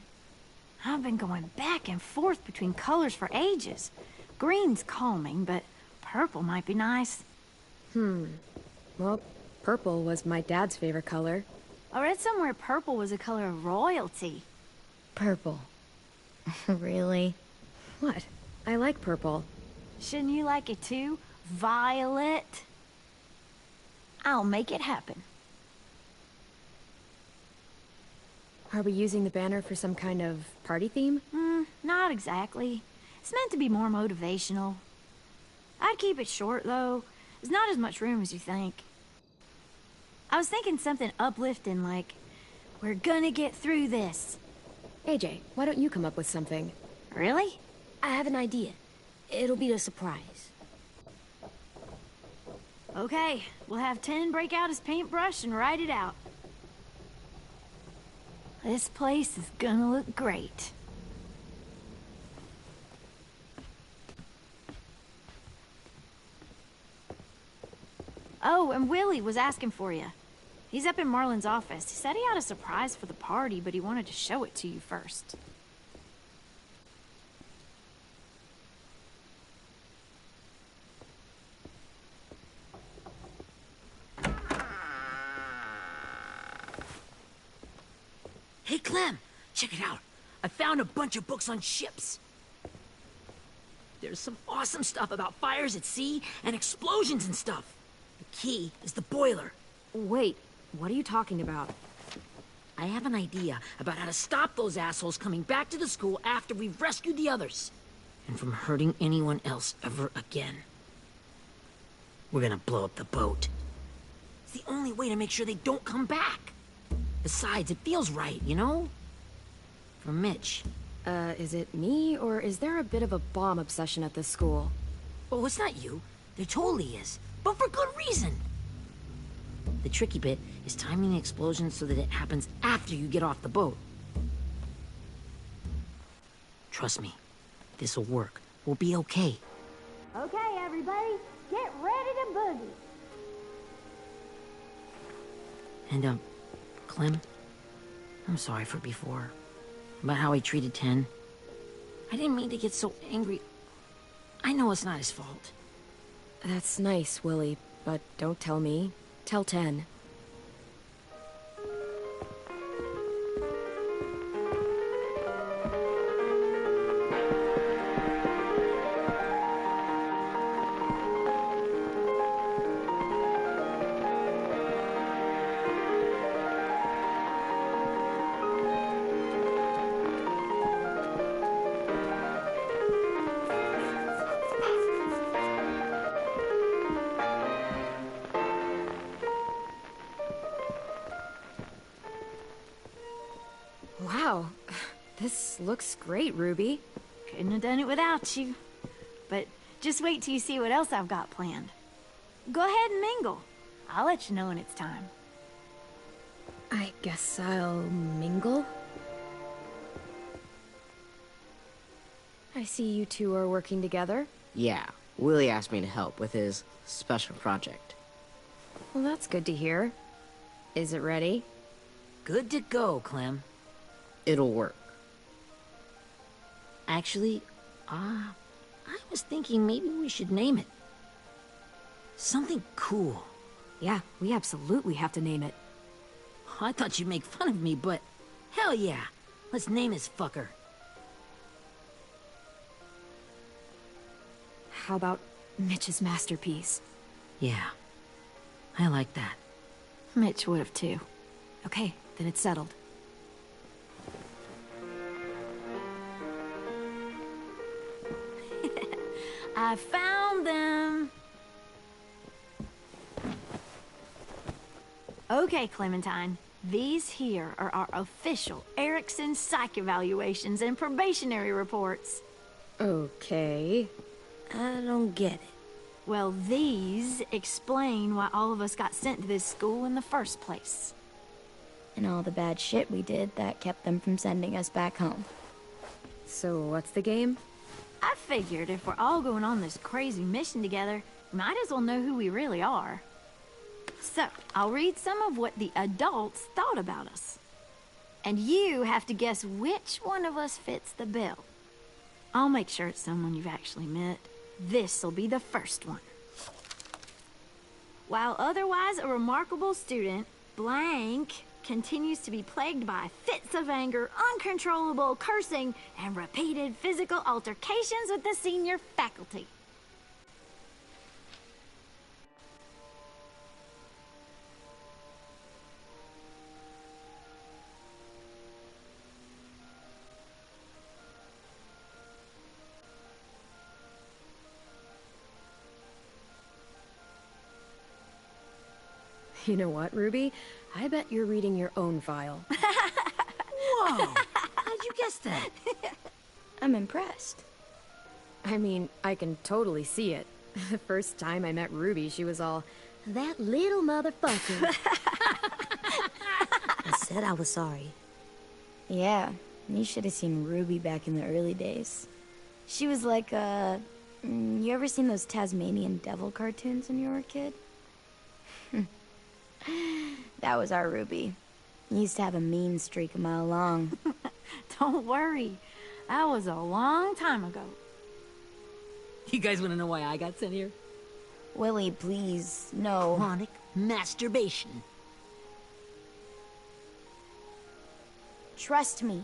I've been going back and forth between colors for ages. Green's calming, but purple might be nice. Well, purple was my dad's favorite color. I read somewhere purple was a color of royalty. Purple. Really? What? I like purple. Shouldn't you like it too? Violet? I'll make it happen. Are we using the banner for some kind of party theme? Not exactly. It's meant to be more motivational. I'd keep it short, though. There's not as much room as you think. I was thinking something uplifting like, we're gonna get through this. AJ, why don't you come up with something? Really? I have an idea. It'll be a surprise. Okay, we'll have 10 break out his paintbrush and write it out. This place is gonna look great. Oh, and Willie was asking for you. He's up in Marlin's office. He said he had a surprise for the party, but he wanted to show it to you first. Hey, Clem, check it out. I found a bunch of books on ships. There's some awesome stuff about fires at sea and explosions and stuff. The key is the boiler. Wait, what are you talking about? I have an idea about how to stop those assholes coming back to the school after we've rescued the others. And from hurting anyone else ever again. We're gonna blow up the boat. It's the only way to make sure they don't come back. Besides, it feels right, you know? For Mitch. Is it me, or is there a bit of a bomb obsession at this school? Oh, it's not you. There totally is. But for good reason. The tricky bit is timing the explosion so that it happens after you get off the boat. Trust me, this'll work. We'll be okay. Okay, everybody, get ready to boogie. And, Clem, I'm sorry for before. About how he treated Ten. I didn't mean to get so angry. I know it's not his fault. That's nice, Willie, but don't tell me. Tell Ten. Wow, this looks great, Ruby. Couldn't have done it without you. But just wait till you see what else I've got planned. Go ahead and mingle. I'll let you know when it's time. I guess I'll mingle? I see you two are working together. Yeah, Willie asked me to help with his special project. Well, that's good to hear. Is it ready? Good to go, Clem. It'll work. Actually, I was thinking maybe we should name it. Something cool. Yeah, we absolutely have to name it. I thought you'd make fun of me, but hell yeah. Let's name this fucker. How about Mitch's masterpiece? Yeah, I like that. Mitch would have too. Okay, then it's settled. I found them. Okay, Clementine. These here are our official Erickson psych evaluations and probationary reports. Okay. I don't get it. Well, these explain why all of us got sent to this school in the first place. And all the bad shit we did that kept them from sending us back home. So what's the game? I figured if we're all going on this crazy mission together, we might as well know who we really are. So, I'll read some of what the adults thought about us. And you have to guess which one of us fits the bill. I'll make sure it's someone you've actually met. This'll be the first one. While otherwise a remarkable student, blank continues to be plagued by fits of anger, uncontrollable cursing, and repeated physical altercations with the senior faculty. You know what, Ruby? I bet you're reading your own file. Whoa! How'd you guess that? I'm impressed. I mean, I can totally see it. The first time I met Ruby, she was all, "That little motherfucker." I said I was sorry. Yeah, you should have seen Ruby back in the early days. She was like you ever seen those Tasmanian devil cartoons when you were a kid? That was our Ruby. He used to have a mean streak a mile long. Don't worry. That was a long time ago. You guys want to know why I got sent here? Willie, please, no. Chronic masturbation. Trust me.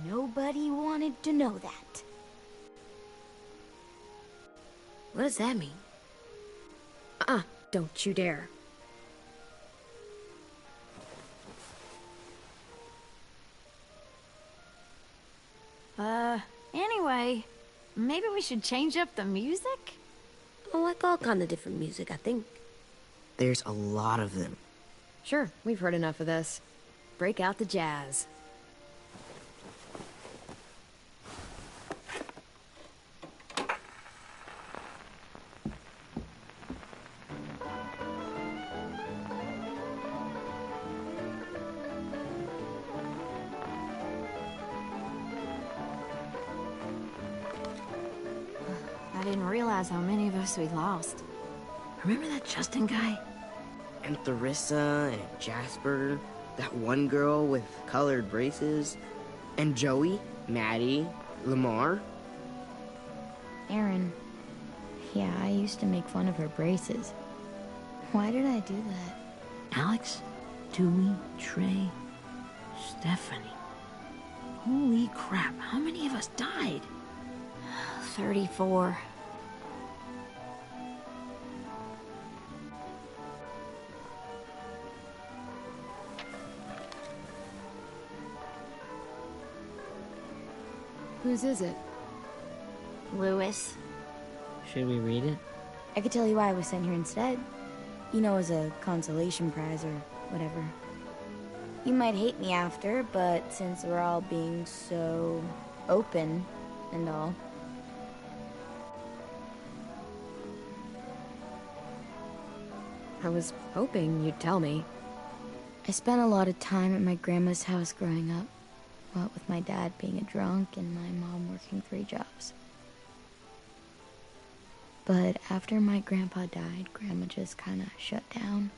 Nobody wanted to know that. What does that mean? Don't you dare. Anyway, maybe we should change up the music? I like all kind of different music, I think. There's a lot of them. Sure, we've heard enough of this. Break out the jazz. I didn't realize how many of us we'd lost. Remember that Justin guy? And Theresa and Jasper, that one girl with colored braces, and Joey, Maddie, Lamar. Erin. Yeah, I used to make fun of her braces. Why did I do that? Alex, Dewey, Trey, Stephanie. Holy crap, how many of us died? 34. Whose is it? Louis. Should we read it? I could tell you why I was sent here instead. You know, as a consolation prize or whatever. You might hate me after, but since we're all being so open and all. I was hoping you'd tell me. I spent a lot of time at my grandma's house growing up. What with my dad being a drunk and my mom working 3 jobs. But after my grandpa died, Grandma just kinda shut down.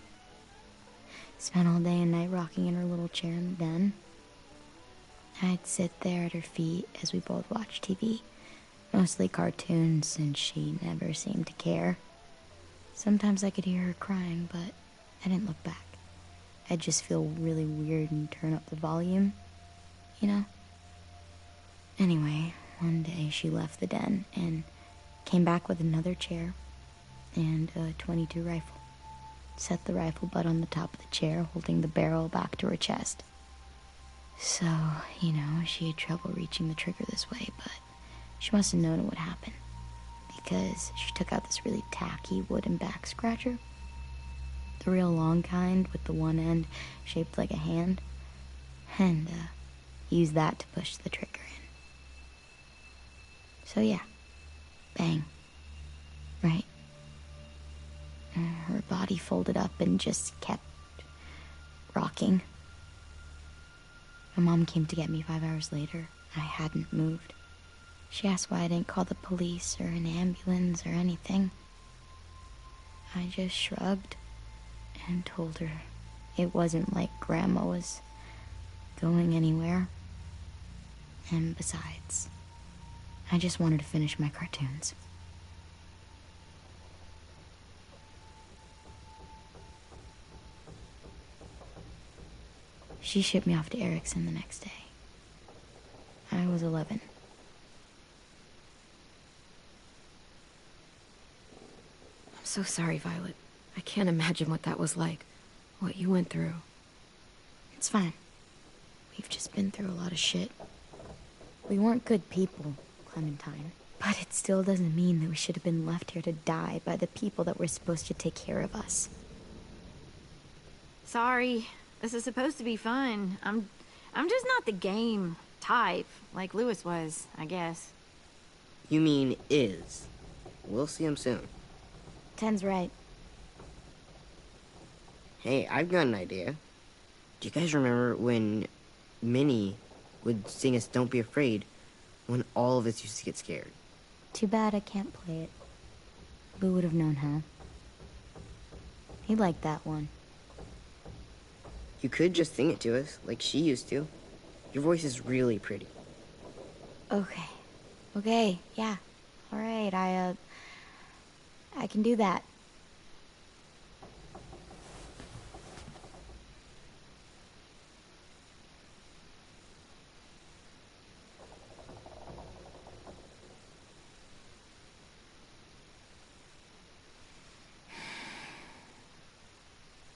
Spent all day and night rocking in her little chair in the den. I'd sit there at her feet as we both watched TV. Mostly cartoons, since she never seemed to care. Sometimes I could hear her crying, but I didn't look back. I'd just feel really weird and turn up the volume, you know? Anyway, one day she left the den and came back with another chair and a .22 rifle. Set the rifle butt on the top of the chair, holding the barrel back to her chest. So, you know, she had trouble reaching the trigger this way, but she must have known it would happen. Because she took out this really tacky wooden back scratcher. The real long kind with the one end shaped like a hand. And, used that to push the trigger in. So yeah, bang. Right. Her body folded up and just kept rocking. My mom came to get me 5 hours later. I hadn't moved. She asked why I didn't call the police or an ambulance or anything. I just shrugged and told her it wasn't like Grandma was going anywhere. And besides, I just wanted to finish my cartoons. She shipped me off to Erickson the next day. I was 11. I'm so sorry, Violet. I can't imagine what that was like. What you went through. It's fine. We've just been through a lot of shit. We weren't good people, Clementine. But it still doesn't mean that we should have been left here to die by the people that were supposed to take care of us. Sorry. This is supposed to be fun. I'm just not the game type, like Louis was, I guess. You mean is. We'll see him soon. Ten's right. Hey, I've got an idea. Do you guys remember when Minnie would sing us Don't Be Afraid when all of us used to get scared? Too bad I can't play it. Lou would have known how. He liked that one. You could just sing it to us, like she used to. Your voice is really pretty. Okay. Okay, yeah. Alright, I can do that.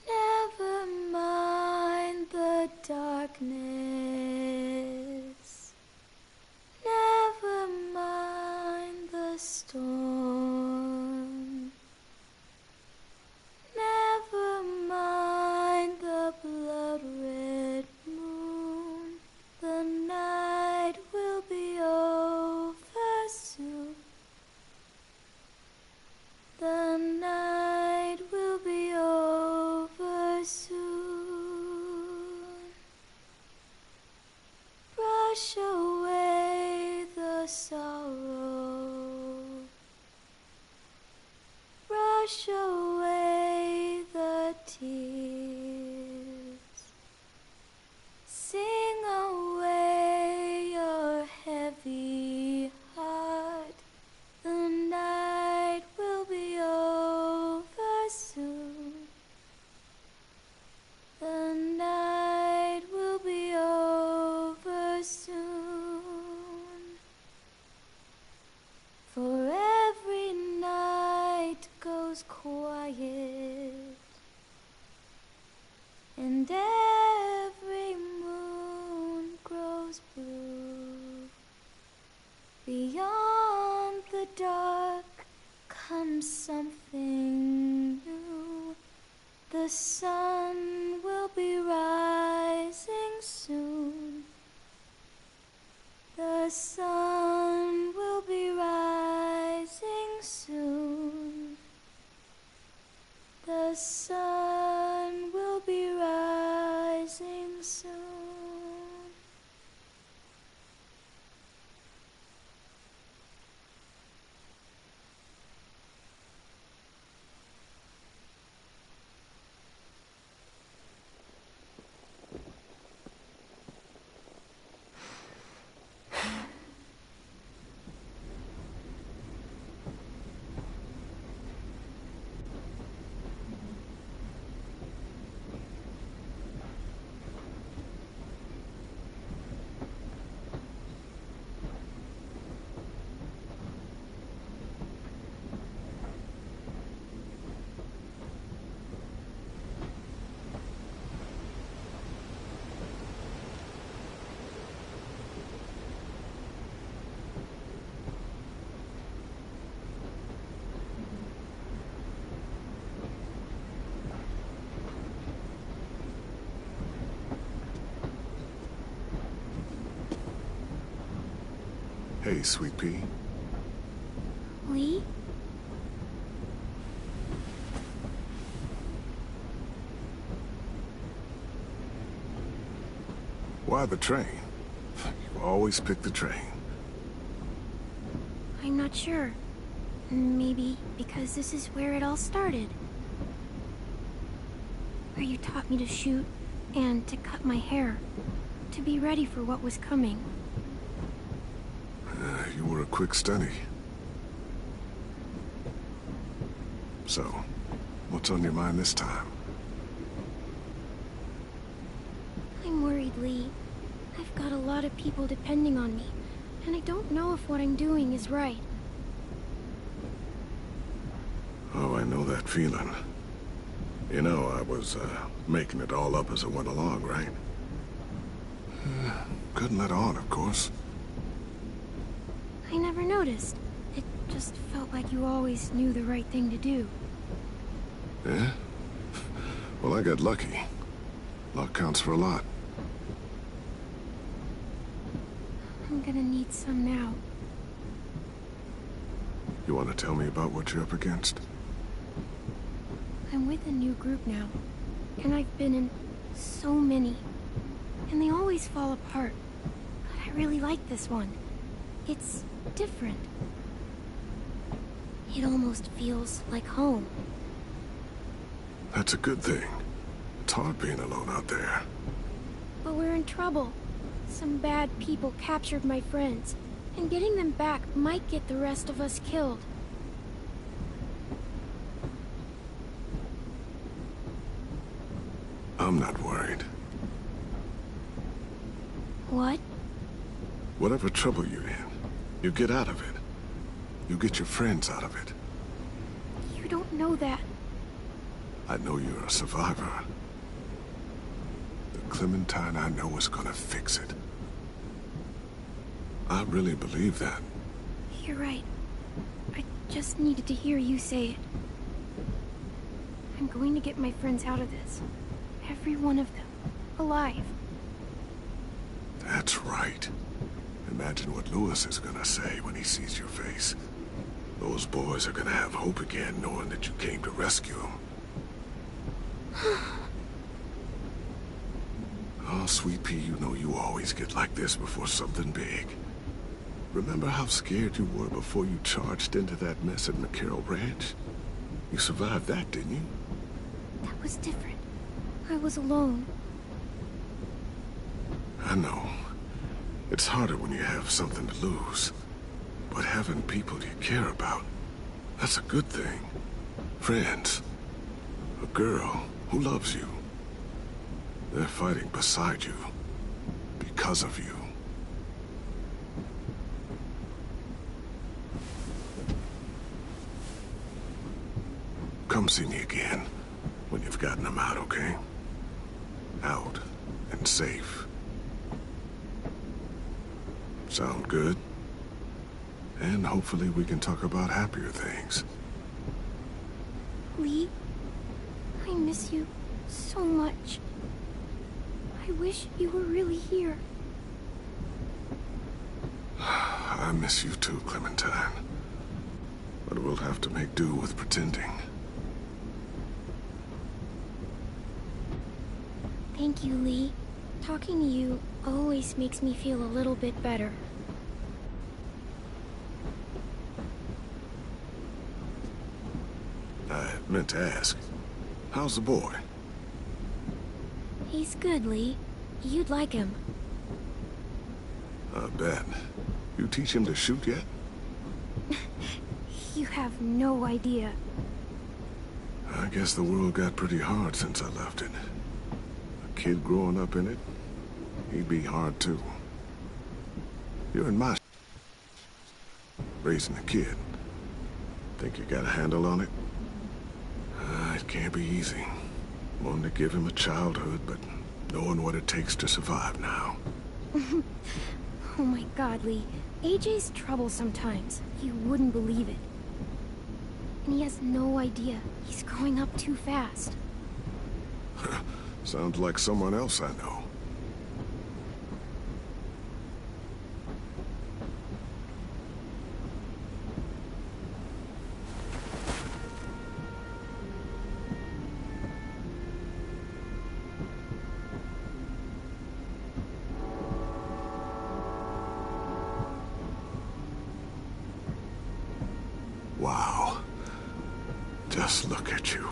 Never mind the darkness. Never mind the storm. Never mind the blood-red moon. The night will be over soon. The night will be over soon. Brush away the sorrow. dark comes something new. The sun will be rising soon. The sun will be rising soon. The sun will be rising soon. Hey, Sweet Pea. Lee? Why the train? You always pick the train. I'm not sure. Maybe because this is where it all started. Where you taught me to shoot and to cut my hair. To be ready for what was coming. You were a quick study. So, what's on your mind this time? I'm worried, Lee. I've got a lot of people depending on me, and I don't know if what I'm doing is right. Oh, I know that feeling. You know, I was, making it all up as I went along, right? Couldn't let on, of course. I never noticed. It just felt like you always knew the right thing to do. Yeah? Well, I got lucky. Luck counts for a lot. I'm gonna need some now. You want to tell me about what you're up against? I'm with a new group now, and I've been in so many, and they always fall apart. But I really like this one. It's different. It almost feels like home. That's a good thing. It's hard being alone out there. But we're in trouble. Some bad people captured my friends, and getting them back might get the rest of us killed. I'm not worried. What? Whatever trouble you're in, you get out of it. You get your friends out of it. You don't know that. I know you're a survivor. The Clementine I know is gonna fix it. I really believe that. You're right. I just needed to hear you say it. I'm going to get my friends out of this. Every one of them. Alive. That's right. Imagine what Louis is gonna say when he sees your face. Those boys are gonna have hope again, knowing that you came to rescue them. Oh, Sweet Pea, you know you always get like this before something big. Remember how scared you were before you charged into that mess at McCarroll Ranch? You survived that, didn't you? That was different. I was alone. I know. It's harder when you have something to lose. But having people you care about, that's a good thing. Friends. A girl who loves you. They're fighting beside you. Because of you. Come see me again when you've gotten them out, okay? Out and safe. Sound good? And hopefully we can talk about happier things. Lee, I miss you so much. I wish you were really here. I miss you too, Clementine. But we'll have to make do with pretending. Thank you, Lee. Talking to you always makes me feel a little bit better. I meant to ask, how's the boy? He's good, Lee. You'd like him. I bet. You teach him to shoot yet? You have no idea. I guess the world got pretty hard since I left it. A kid growing up in it, he'd be hard too. You're in my raising a kid. Think you got a handle on it? It can't be easy. Wanting to give him a childhood, but knowing what it takes to survive now. Oh my God, Lee. AJ's trouble sometimes. You wouldn't believe it. And he has no idea. He's growing up too fast. Sounds like someone else I know. Wow. Just look at you.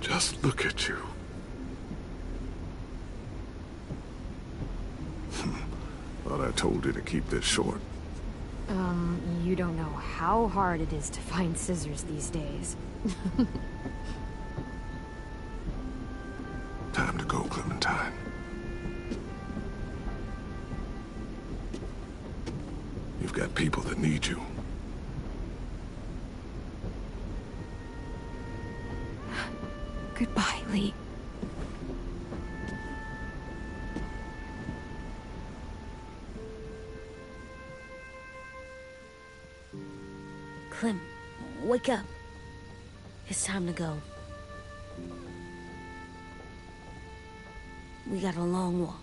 Just look at you. Thought I told you to keep this short. You don't know how hard it is to find scissors these days. Time to go, Clementine. You've got people that need you. Goodbye, Lee. Clem, wake up. It's time to go. We got a long walk.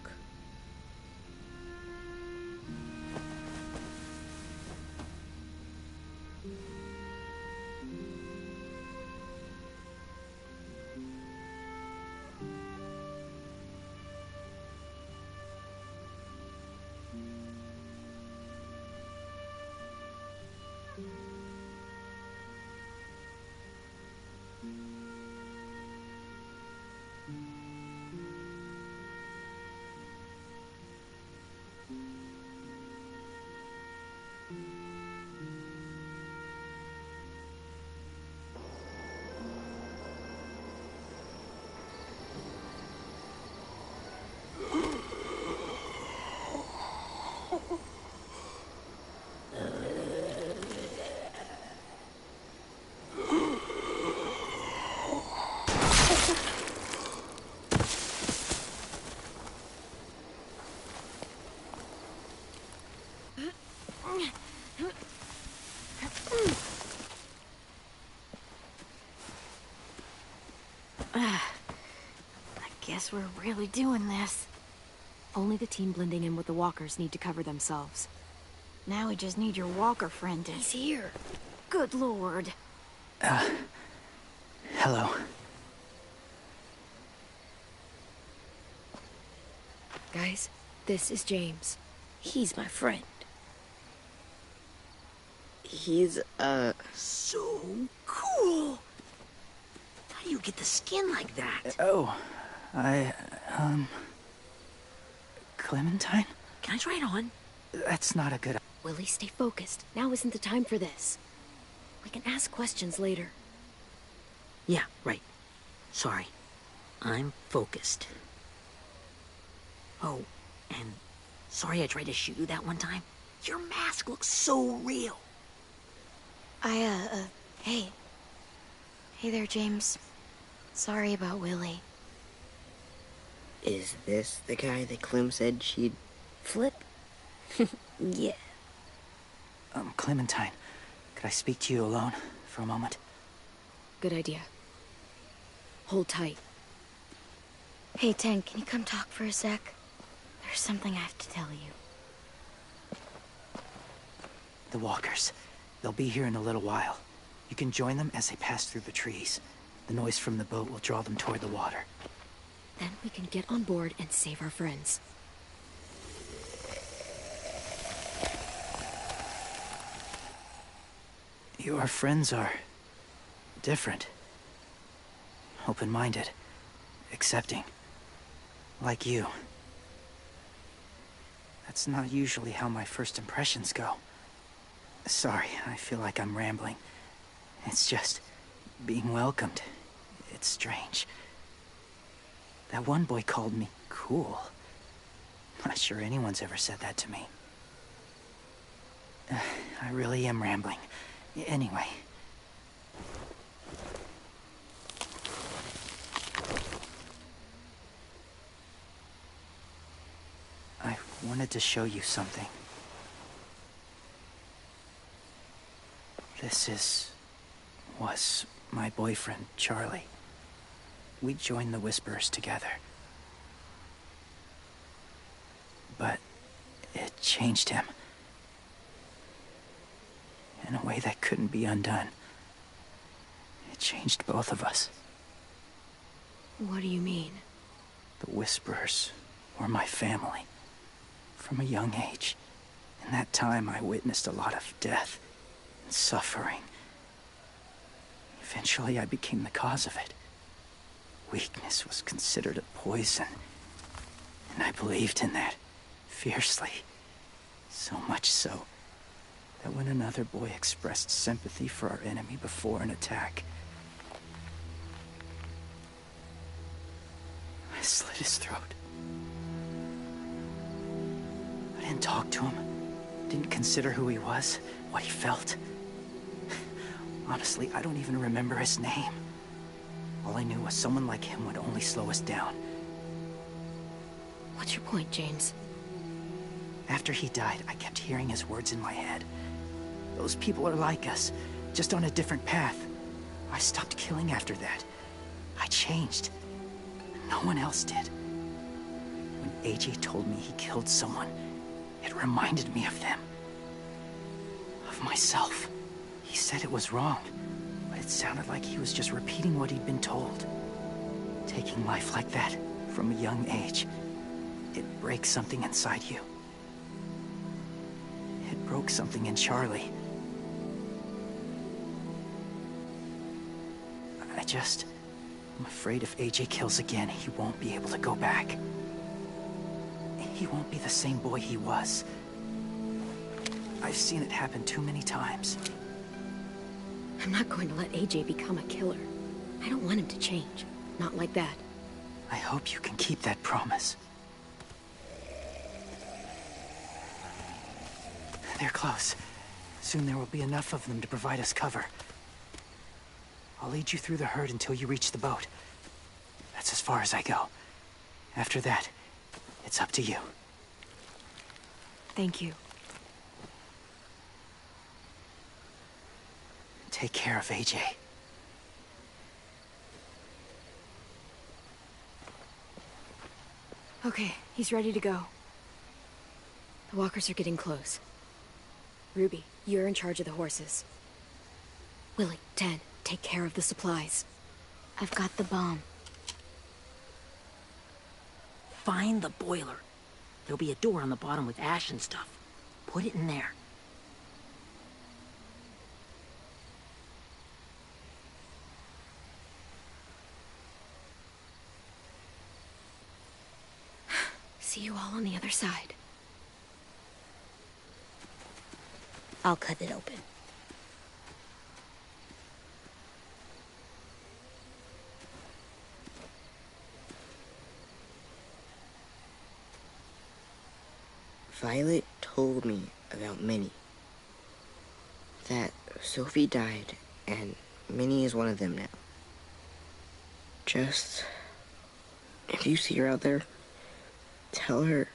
Guess we're really doing this. Only the team blending in with the walkers need to cover themselves. Now we just need your walker friend to... He's here. Good lord. Hello. Guys, this is James. He's my friend. He's, So cool! How do you get the skin like that? Clementine? Can I try it on? That's not a good... Willie, stay focused. Now isn't the time for this. We can ask questions later. Yeah, right. Sorry. I'm focused. Oh, and sorry I tried to shoot you that one time. Your mask looks so real. Hey. Hey there, James. Sorry about Willie. is this the guy that Clem said she'd... Flip? Yeah. Clementine, could I speak to you alone for a moment? Good idea. Hold tight. Hey, Tank, can you come talk for a sec? There's something I have to tell you. The walkers. They'll be here in a little while. You can join them as they pass through the trees. The noise from the boat will draw them toward the water. Then we can get on board and save our friends. Your friends are different. Open-minded. Accepting. Like you. That's not usually how my first impressions go. Sorry, I feel like I'm rambling. It's just being welcomed. It's strange. That one boy called me cool. Not sure anyone's ever said that to me. I really am rambling. Anyway. I wanted to show you something. This was my boyfriend, Charlie. We joined the Whisperers together. But it changed him. In a way that couldn't be undone. It changed both of us. What do you mean? The Whisperers were my family. From a young age. In that time, I witnessed a lot of death and suffering. Eventually, I became the cause of it. Weakness was considered a poison. And I believed in that, fiercely. So much so, that when another boy expressed sympathy for our enemy before an attack, I slit his throat. I didn't talk to him, didn't consider who he was, what he felt. Honestly, I don't even remember his name. All I knew was someone like him would only slow us down. What's your point, James? After he died, I kept hearing his words in my head. Those people are like us, just on a different path. I stopped killing after that. I changed. No one else did. When AJ told me he killed someone, it reminded me of them. Of myself. He said it was wrong, but it sounded like he was just repeating what he'd been told. Taking life like that, from a young age, it breaks something inside you. It broke something in Charlie. I'm afraid if AJ kills again, he won't be able to go back. He won't be the same boy he was. I've seen it happen too many times. I'm not going to let AJ become a killer. I don't want him to change. Not like that. I hope you can keep that promise. They're close. Soon there will be enough of them to provide us cover. I'll lead you through the herd until you reach the boat. That's as far as I go. After that, it's up to you. Thank you. Take care of AJ. Okay, he's ready to go. The walkers are getting close. Ruby, you're in charge of the horses. Willie, Ten, take care of the supplies. I've got the bomb. Find the boiler. There'll be a door on the bottom with ash and stuff. Put it in there. See you all on the other side. I'll cut it open. Violet told me about Minnie. That Sophie died, and Minnie is one of them now. Just... if you see her out there, tell her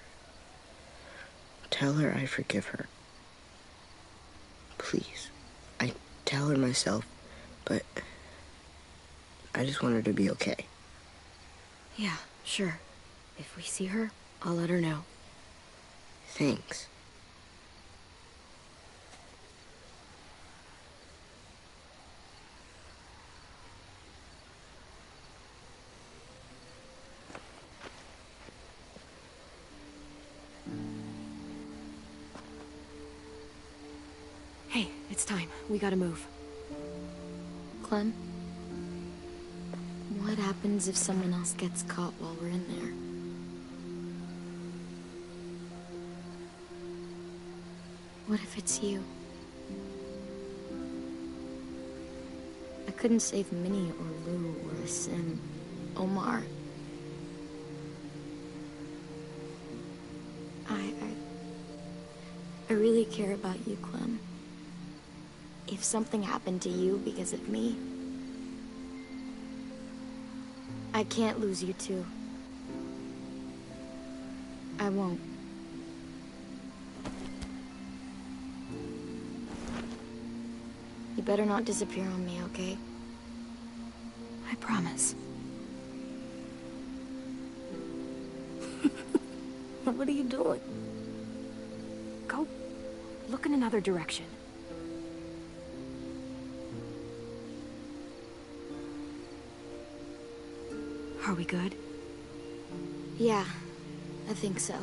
Tell her I forgive her. Please. I tell her myself, but I just want her to be okay. Yeah, sure. If we see her, I'll let her know. Thanks. Hey, it's time. We gotta move. Clem? What happens if someone else gets caught while we're in there? What if it's you? I couldn't save Minnie or Lou or Sim, Omar. I really care about you, Clem. If something happened to you because of me, I can't lose you too. I won't. You better not disappear on me, okay? I promise. What are you doing? Go look in another direction. Are we good? Yeah, I think so.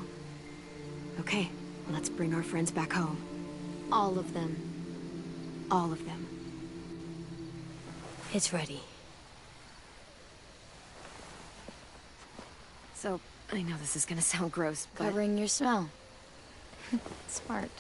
Okay, let's bring our friends back home. All of them. All of them. It's ready. So, I know this is gonna sound gross, but... Covering your smell. Smart.